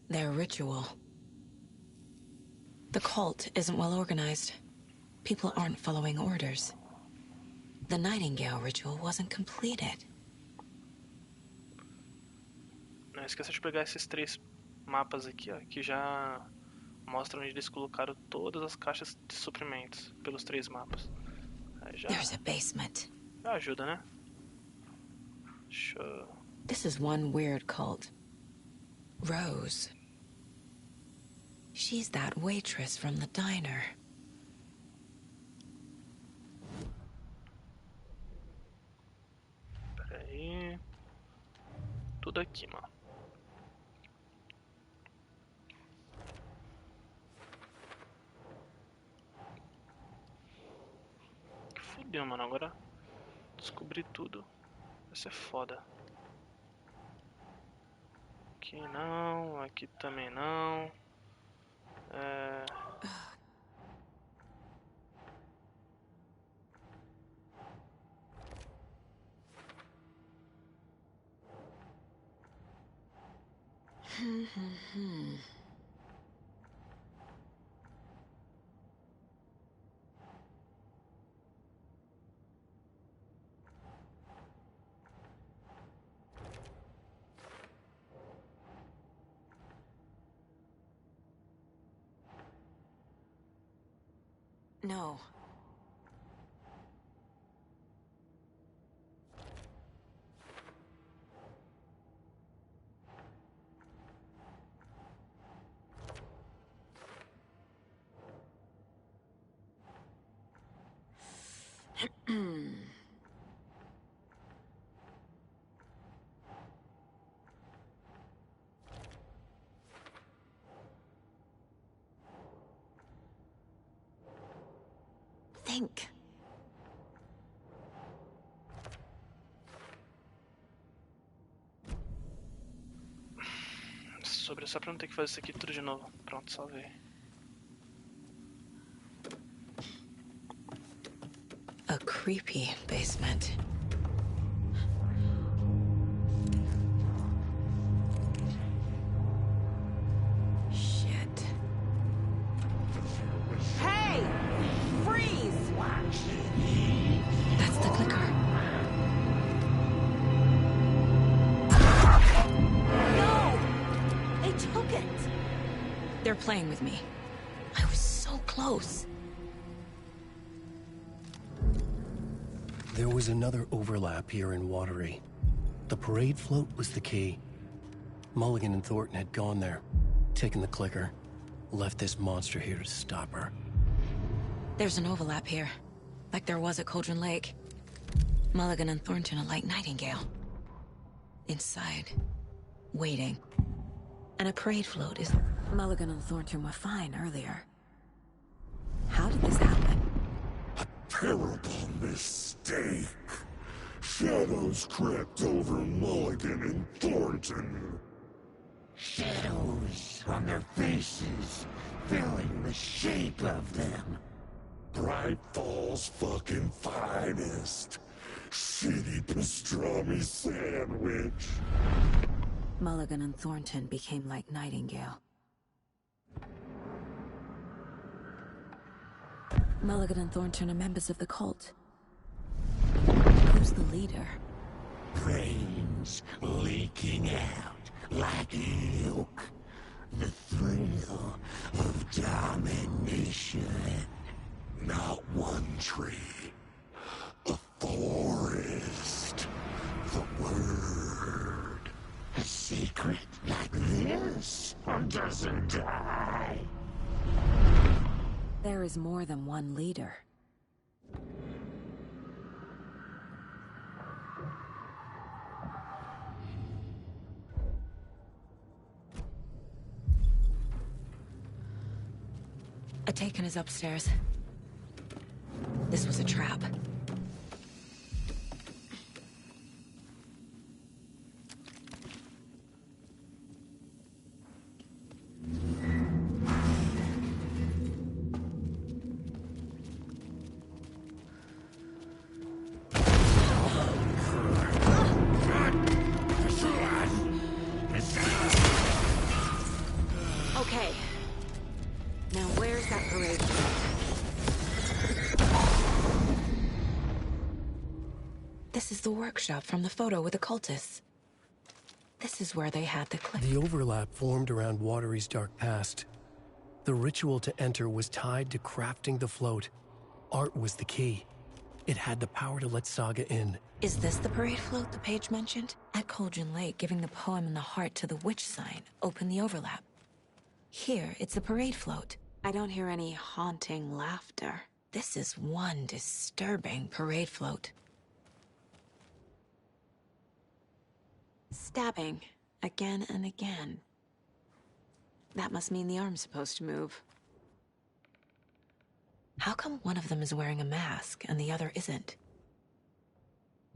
Their ritual. The cult isn't well organized. People aren't following orders. The Nightingale ritual wasn't completed. Não esqueça de pegar esses 3 mapas aqui, ó, que já mostram onde eles colocaram todas as caixas de suprimentos pelos 3 mapas. Aí já, There's a basement. já ajuda, né? Show. This is one weird cult. Rose. She's that waitress from the diner. Pera aí. Tudo aqui, mano. Fudeu, mano. Agora descobri tudo. Vai ser foda. Aqui não, aqui também não. No. Think. Sobre só pra não ter que fazer isso aqui tudo de novo. Pronto, salvei. A creepy basement. Shit. Hey! Freeze! That's the clicker. No! They took it! They're playing with me. I was so close. There was another overlap here in Watery. The parade float was the key. Mulligan and Thornton had gone there, taken the clicker, left this monster here to stop her. There's an overlap here, like there was at Cauldron Lake. Mulligan and Thornton are like Nightingale. Inside, waiting. And a parade float is... Mulligan and Thornton were fine earlier. How did this happen? Terrible mistake. Shadows crept over Mulligan and Thornton. Shadows on their faces, filling the shape of them. Bright Falls fucking finest. Shitty pastrami sandwich. Mulligan and Thornton became like Nightingale. Mulligan and Thornton are members of the cult. Who's the leader? Brains leaking out like milk. The thrill of domination. Not one tree. A forest. The word. A secret like this doesn't die. There is more than one leader. A Taken is upstairs. This was a trap. Okay. Now where's that parade? This is the workshop from the photo with the cultists. This is where they had the clip. The overlap formed around Watery's dark past. The ritual to enter was tied to crafting the float. Art was the key. It had the power to let Saga in. Is this the parade float the page mentioned? At Cauldron Lake, giving the poem and the heart to the witch sign opened the overlap. Here, it's the parade float. I don't hear any haunting laughter. This is one disturbing parade float. Stabbing, again and again. That must mean the arm's supposed to move. How come one of them is wearing a mask and the other isn't?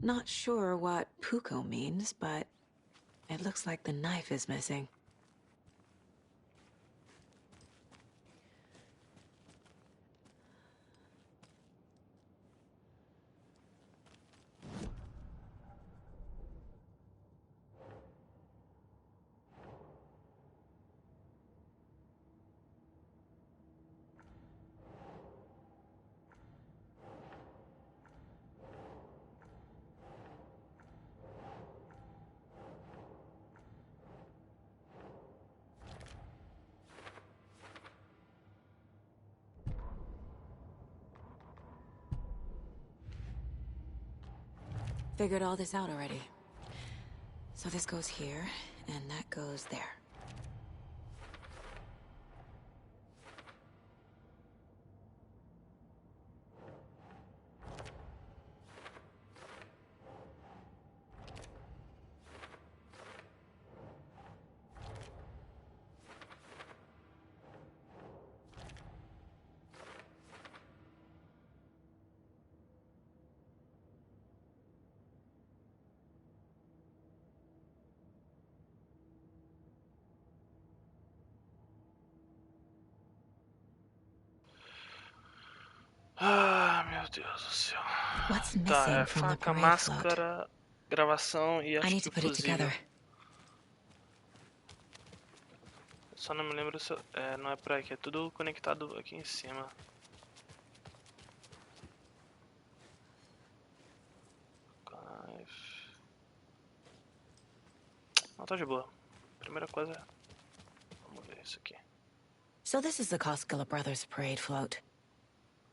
Not sure what Puko means, but it looks like the knife is missing. figured all this out already. So this goes here, and that goes there. Ah, meu Deus do céu. What's Tá, missing é from the faca, parade float? máscara, gravação e I acho need que to put it fusível. together. Só não me lembro se não é por aqui, é tudo conectado aqui em cima. Não, tá de boa. Primeira coisa, vamos ver isso aqui. So this is the Koskela Brothers parade float.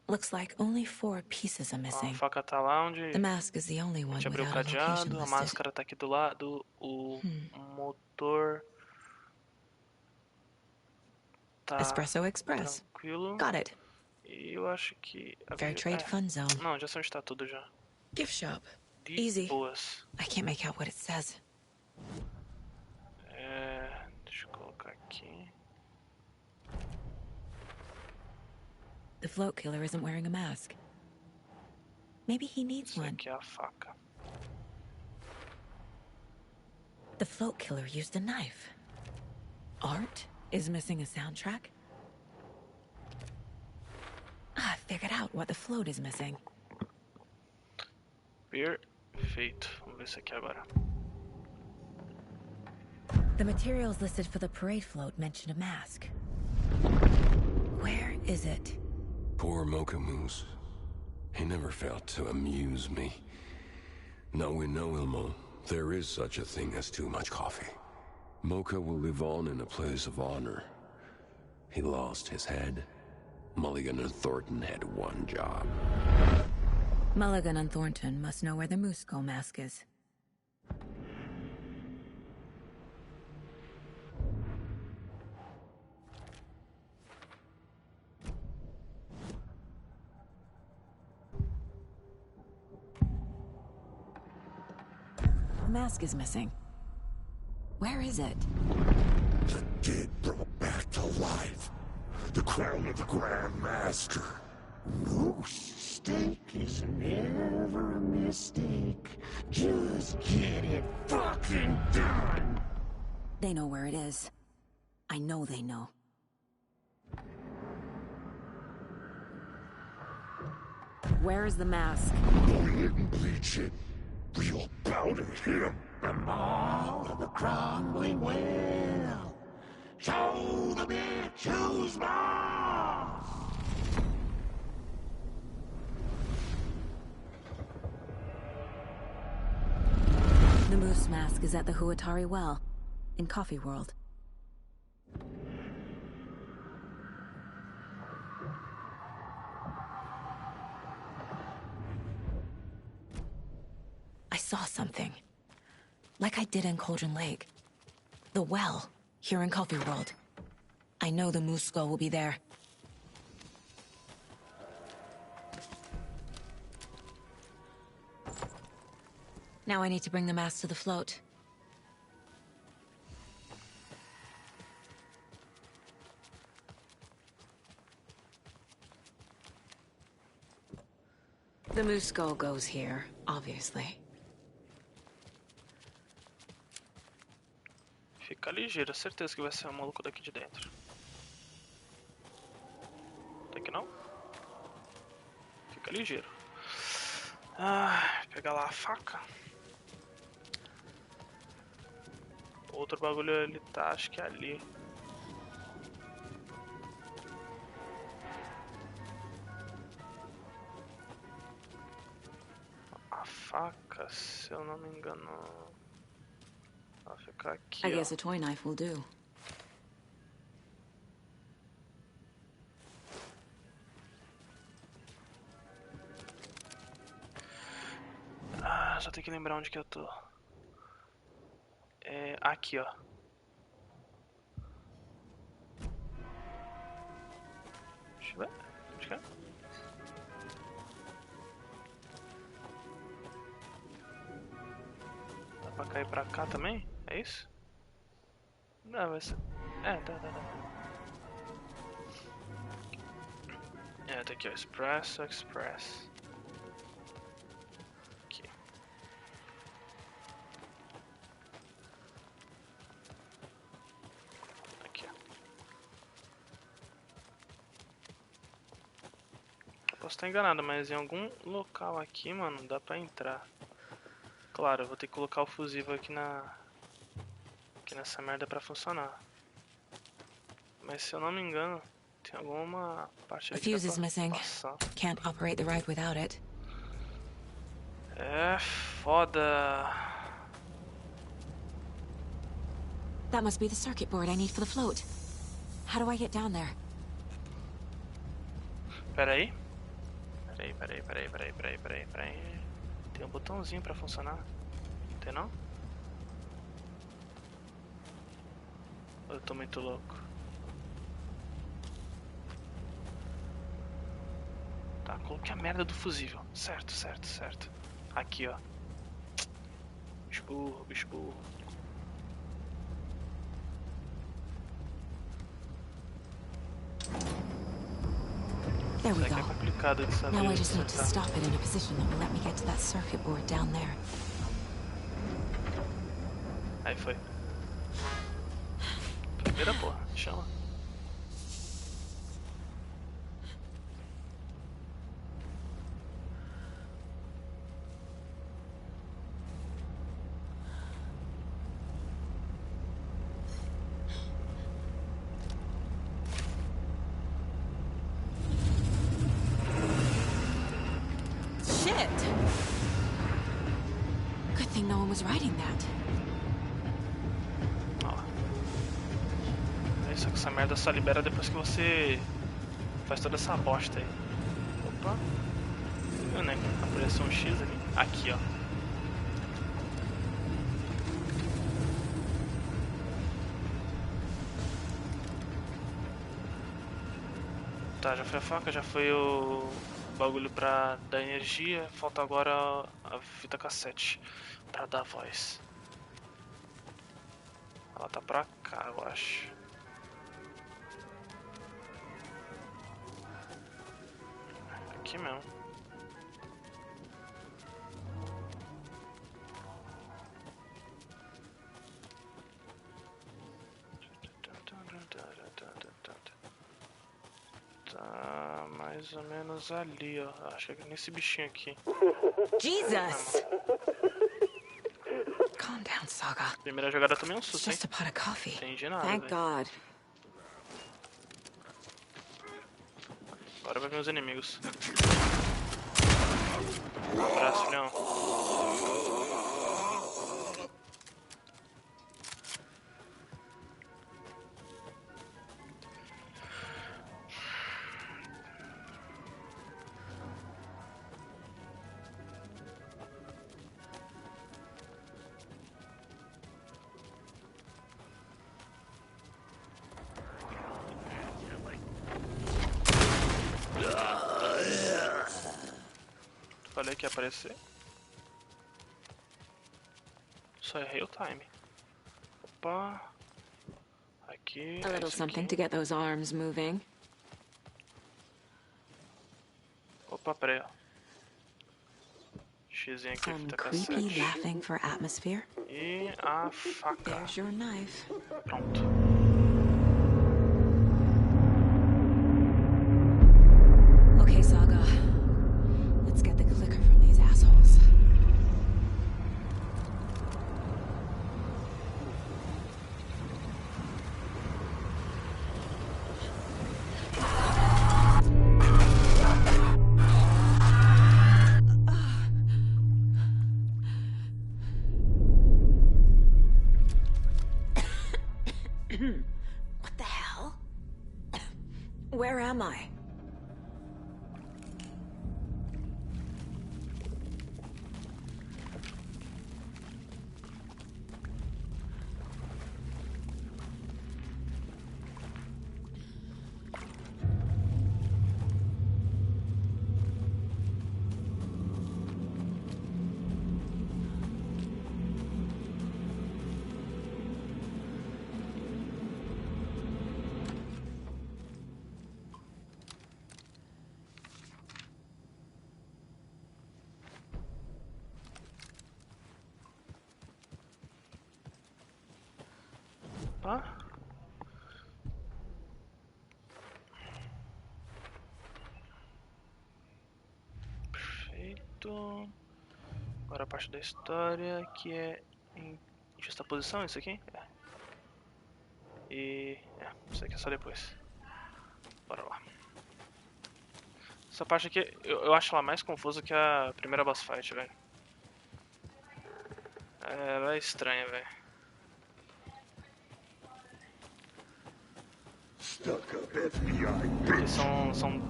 Looks like only 4 pieces are A missing. faca tá lá onde The mask is the only a one gente abriu o without a location cadeado, a listed. máscara tá aqui do lado, o motor tá Espresso Express. tranquilo. Got it. E eu acho que... Fair trade fun zone. Não, já sei onde tá tudo já. Gift shop. De Easy. boas. I can't make out what it says. Deixa eu colocar aqui. The float killer isn't wearing a mask. Maybe he needs Isso one. aqui é a faca. The float killer used a knife. Art is missing a soundtrack. I figured out what the float is missing. Perfeito. Vamos ver isso aqui agora. The materials listed for the parade float mention a mask. Where is it? Poor Mocha Moose. He never failed to amuse me. Now we know, Ilmo, there is such a thing as too much coffee. Mocha will live on in a place of honor. He lost his head. Mulligan and Thornton had one job. Mulligan and Thornton must know where the Moose Skull mask is. The mask is missing. Where is it? The dead brought back to life. The crown of the Grand Master. Moose steak is never a mistake. Just get it fucking done. They know where it is. I know they know. Where is the mask? Go ahead and bleach it. We'll powder him. The mall of the crumbling well. Show the bitch who's boss. The moose mask is at the Huatari Well, in Coffee World. I saw something. Like I did in Cauldron Lake. The well, here in Coffee World. I know the moose skull will be there. Now I need to bring the mask to the float. The moose skull goes here, obviously. Fica ligeiro, certeza que vai ser um maluco daqui de dentro. Tem que não? Fica ligeiro. Pegar lá a faca. Outro bagulho ele tá, acho que é ali. A faca, se eu não me engano, vai ficar aqui. I guess a toy knife will do. Só tem que lembrar onde que eu tô. É aqui, ó. Deixa eu ver. Onde que é? Dá pra cair pra cá também? É isso? Não, vai ser... dá. Tá aqui, ó. Express. Aqui. Aqui, ó. Eu posso estar enganado, mas em algum local aqui, mano, dá pra entrar. Claro, eu vou ter que colocar o fusível aqui nessa merda pra funcionar. Mas se eu não me engano, tem alguma parte A aqui fuse is pra missing. passar. Can't operate the ride without it. É foda. That must be the circuit board I need for the float. How do I get down there? Peraí. Tem um botãozinho pra funcionar. Tem não? Ou eu tô muito louco? Tá, coloquei a merda do fusível. Certo. Aqui, ó. Bicho burro. There we Isso aqui é go. complicado de saber. Now I just need to acertar. stop it in a position that will let me get to that circuit board down there. Aí foi. Primeira porra, chama. Shit! Good thing no one was riding that. Só que essa merda só libera depois que você faz toda essa bosta aí. Opa. Viu, né? Apareceu um X ali. Aqui, ó. Tá, já foi a faca, já foi o bagulho pra dar energia. Falta agora a fita cassete pra dar voz. Ela tá pra cá, eu acho. Aqui mesmo. Tá mais ou menos ali, ó. Acho que é nesse bichinho aqui. Jesus! Calm down, Saga. Primeira jogada também é um susto, hein? Just a pot of coffee. Entendi nada, Thank véio. God. Agora vai vir os inimigos. Um abraço, filhão. Falei que ia aparecer. Só errei o time. Opa. Aqui. A little something to get those arms moving. Opa, peraí, ó. Xzinho aqui, Some fita creepy cassete. laughing for atmosphere. E a faca. There's your knife. Pronto. Okay, Saga. Let's get the clicker from these assholes. What the hell? Where am I? Opa. Perfeito. Agora a parte da história que é em justaposição, isso aqui? É. E... isso aqui é só depois. Bora lá. Essa parte aqui, eu acho ela mais confusa que a primeira boss fight, velho. Ela é estranha, velho.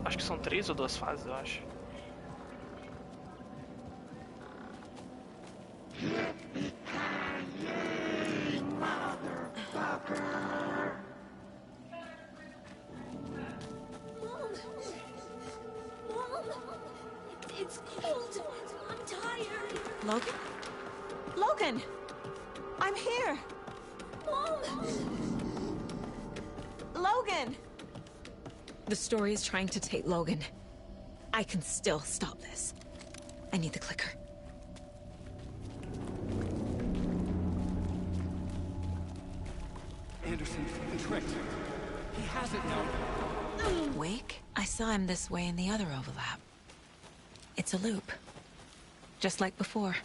Acho que são 3 ou 2 fases, eu acho. It's cold. I'm tired. Logan? Logan! I'm here! Mom! Logan! The story is trying to take Logan. I can still stop this. I need the clicker. Anderson's been tricked. He has it now. Wake? I saw him this way in the other overlap. It's a loop. Just like before.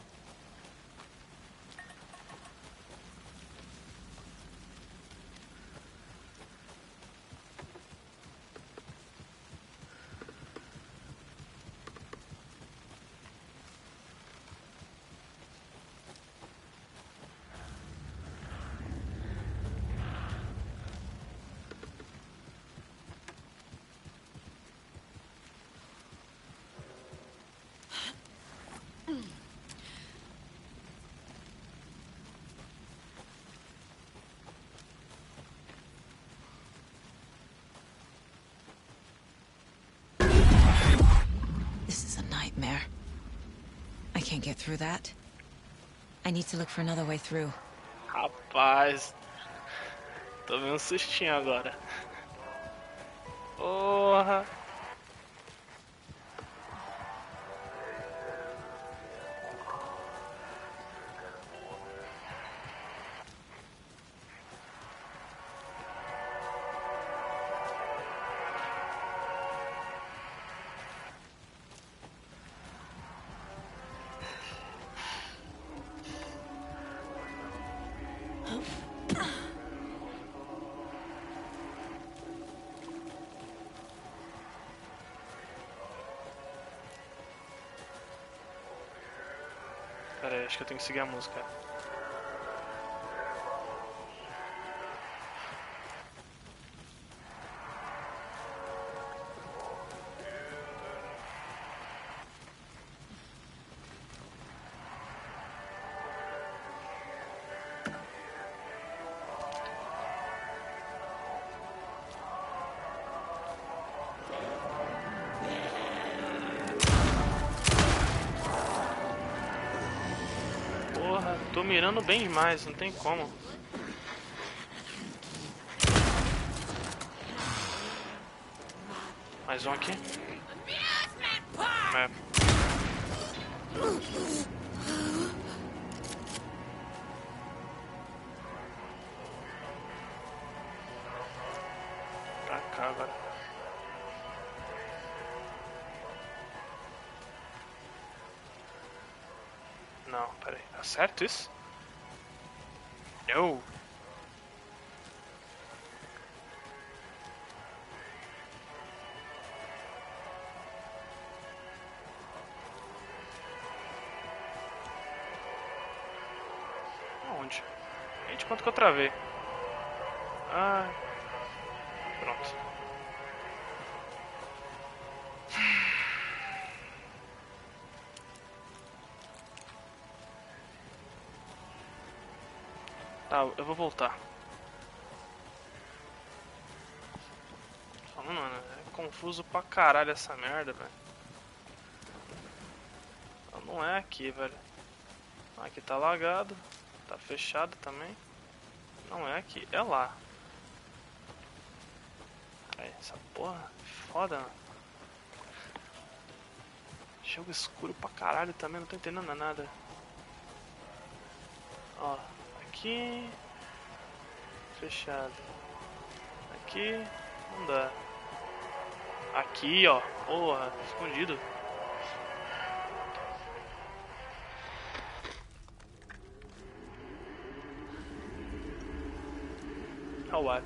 This is a nightmare. I can't get through that. I need to look for another way through. Rapaz, tomei um sustinho agora. Porra. Pera aí, acho que eu tenho que seguir a música. Porra, tô mirando bem demais, não tem como. Mais um aqui. É. Pra cá agora. Não, peraí. Tá certo isso? Não. Onde? Gente, quanto que eu travei? Ah. Pronto. Tá, eu vou voltar. Falando, mano, é confuso pra caralho essa merda, velho. Não é aqui, velho. Aqui tá lagado. Tá fechado também. Não é aqui, é lá. Caralho, essa porra é foda, mano. Jogo escuro pra caralho também, não tô entendendo nada. Ó, aqui. fechado. Aqui não dá. Aqui, ó. Porra, escondido. What?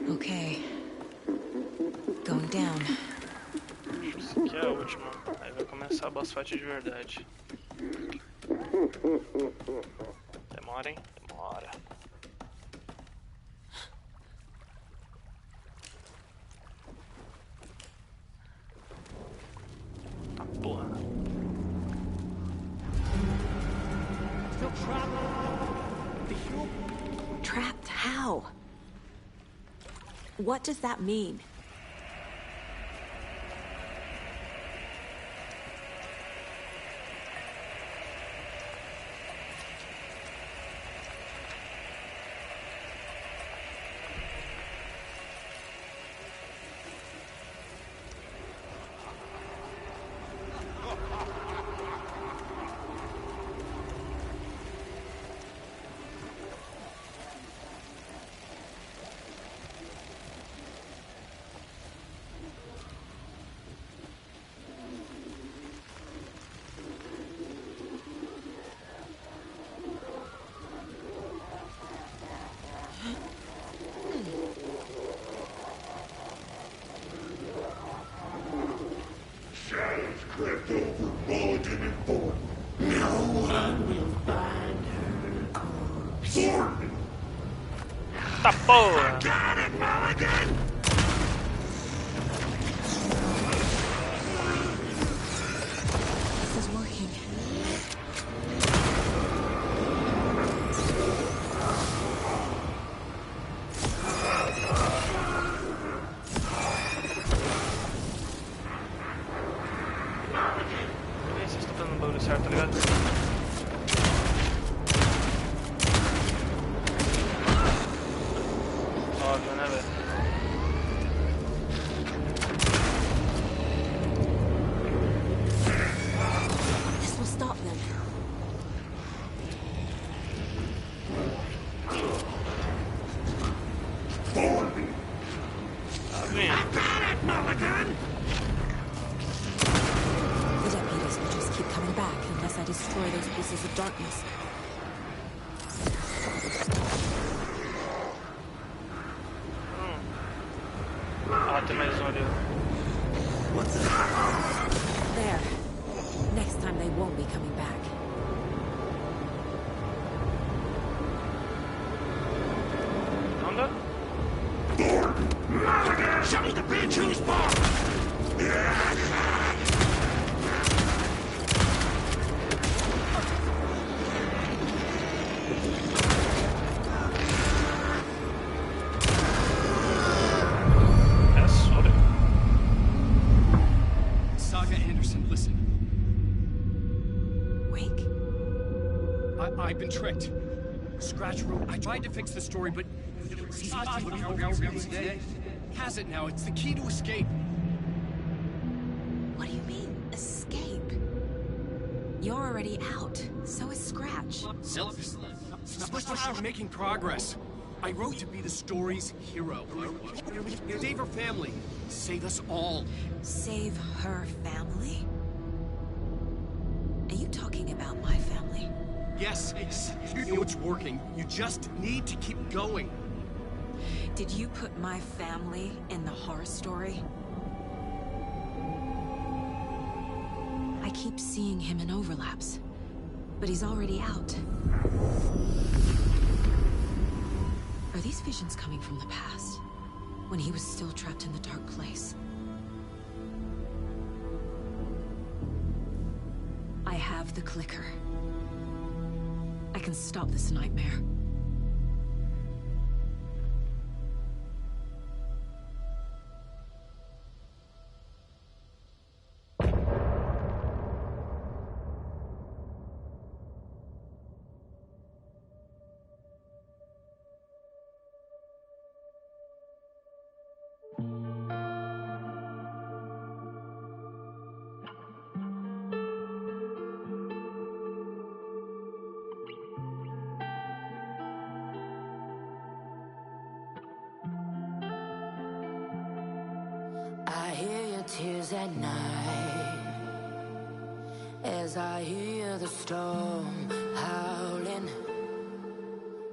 Okay. Going down. Essa aqui é a última. Aí vai começar a boss fight de verdade. Demora, hein? Demora. Tá porra. Trapped how? What does that mean? Crept over Mulligan and Ford. No one will find her corpse. Ford! Tá porra! Got it, Mulligan! This is working. Vocês estão fazendo o bagulho certo, tá ligado? Óbvio, né, velho? This will stop them. Mulligan! The deputies will just keep coming back unless I destroy those pieces of darkness. Ah, tem mais um ali. There. Next time they won't be coming back. Anda? Mulligan! Show me the bitch who's boss! É sobre. Saga Anderson, listen. Wake? I've been tricked. Scratch wrote. I tried to fix the story, but has it now. It's the key to escape. What do you mean, escape? You're already out. So is Scratch. We're making progress. I wrote to be the story's hero. Save her family. Save us all. Save her family? Are you talking about my family? Yes, you know it's working. You just need to keep going. Did you put my family in the horror story? I keep seeing him in overlaps, but he's already out. Are these visions coming from the past, when he was still trapped in the dark place? I have the clicker. I can stop this nightmare. I hear your tears at night as I hear the storm howling,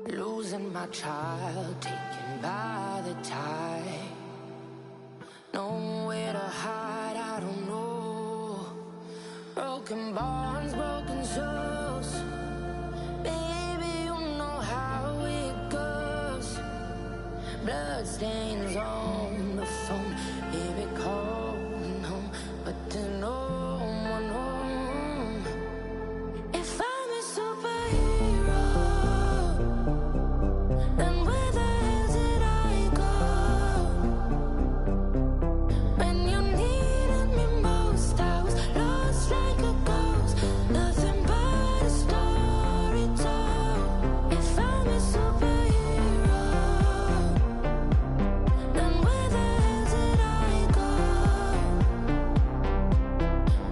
losing my child, taken by the tide. Nowhere to hide, I don't know. Broken bonds, broken souls. Baby, you know how it goes. Blood stains on the phone. Baby, calling home, but there's no one home. If I'm a superhero, then where the hell did I go? When you needed me most, I was lost like a ghost. Nothing but a story told. If I'm a superhero, then where the hell did I go?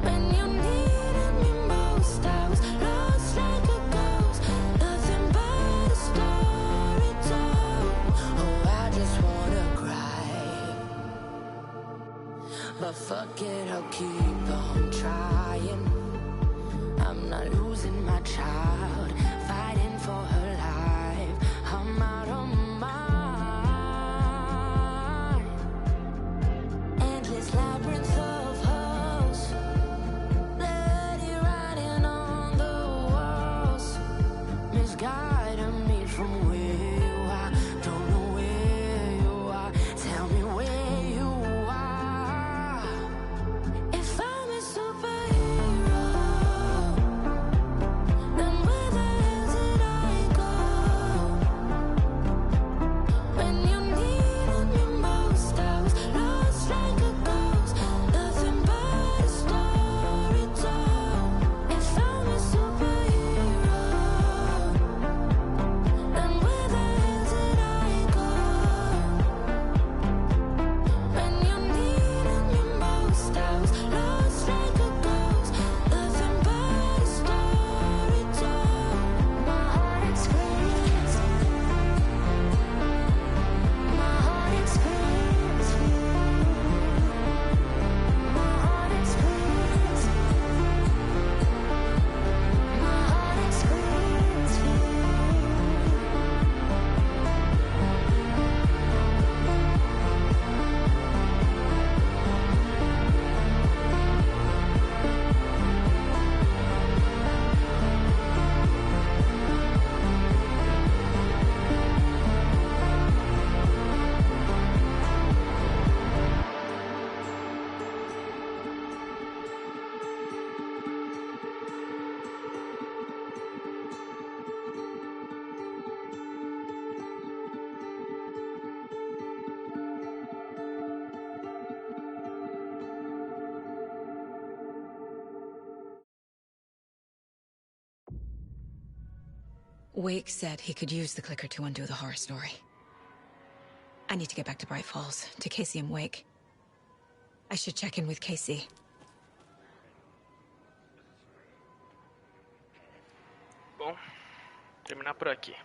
When you needed me most, I was lost like a ghost. Nothing but a story told. Oh, I just wanna cry, but fuck it, I'll keep on trying. I'm not losing my child, fighting for her life. I'm out of mind. Endless labyrinth of holes, bloody writing on the walls, misguiding me from where you are. Don't know where you are. Tell me where you are. If I'm a superhero, then where the hell did I go? When you needed me most, I was lost like a ghost. Nothing but a story told. If I'm a superhero, then where the hell did I go? When you needed me most, I was lost like a ghost. Nothing but a story told. My heart it screams. My heart it screams. My heart it screams. My heart it screams. Wake said he could use the clicker to undo the horror story. I need to get back to Bright Falls, to Casey and Wake. I should check in with Casey. Bom, terminar por aqui.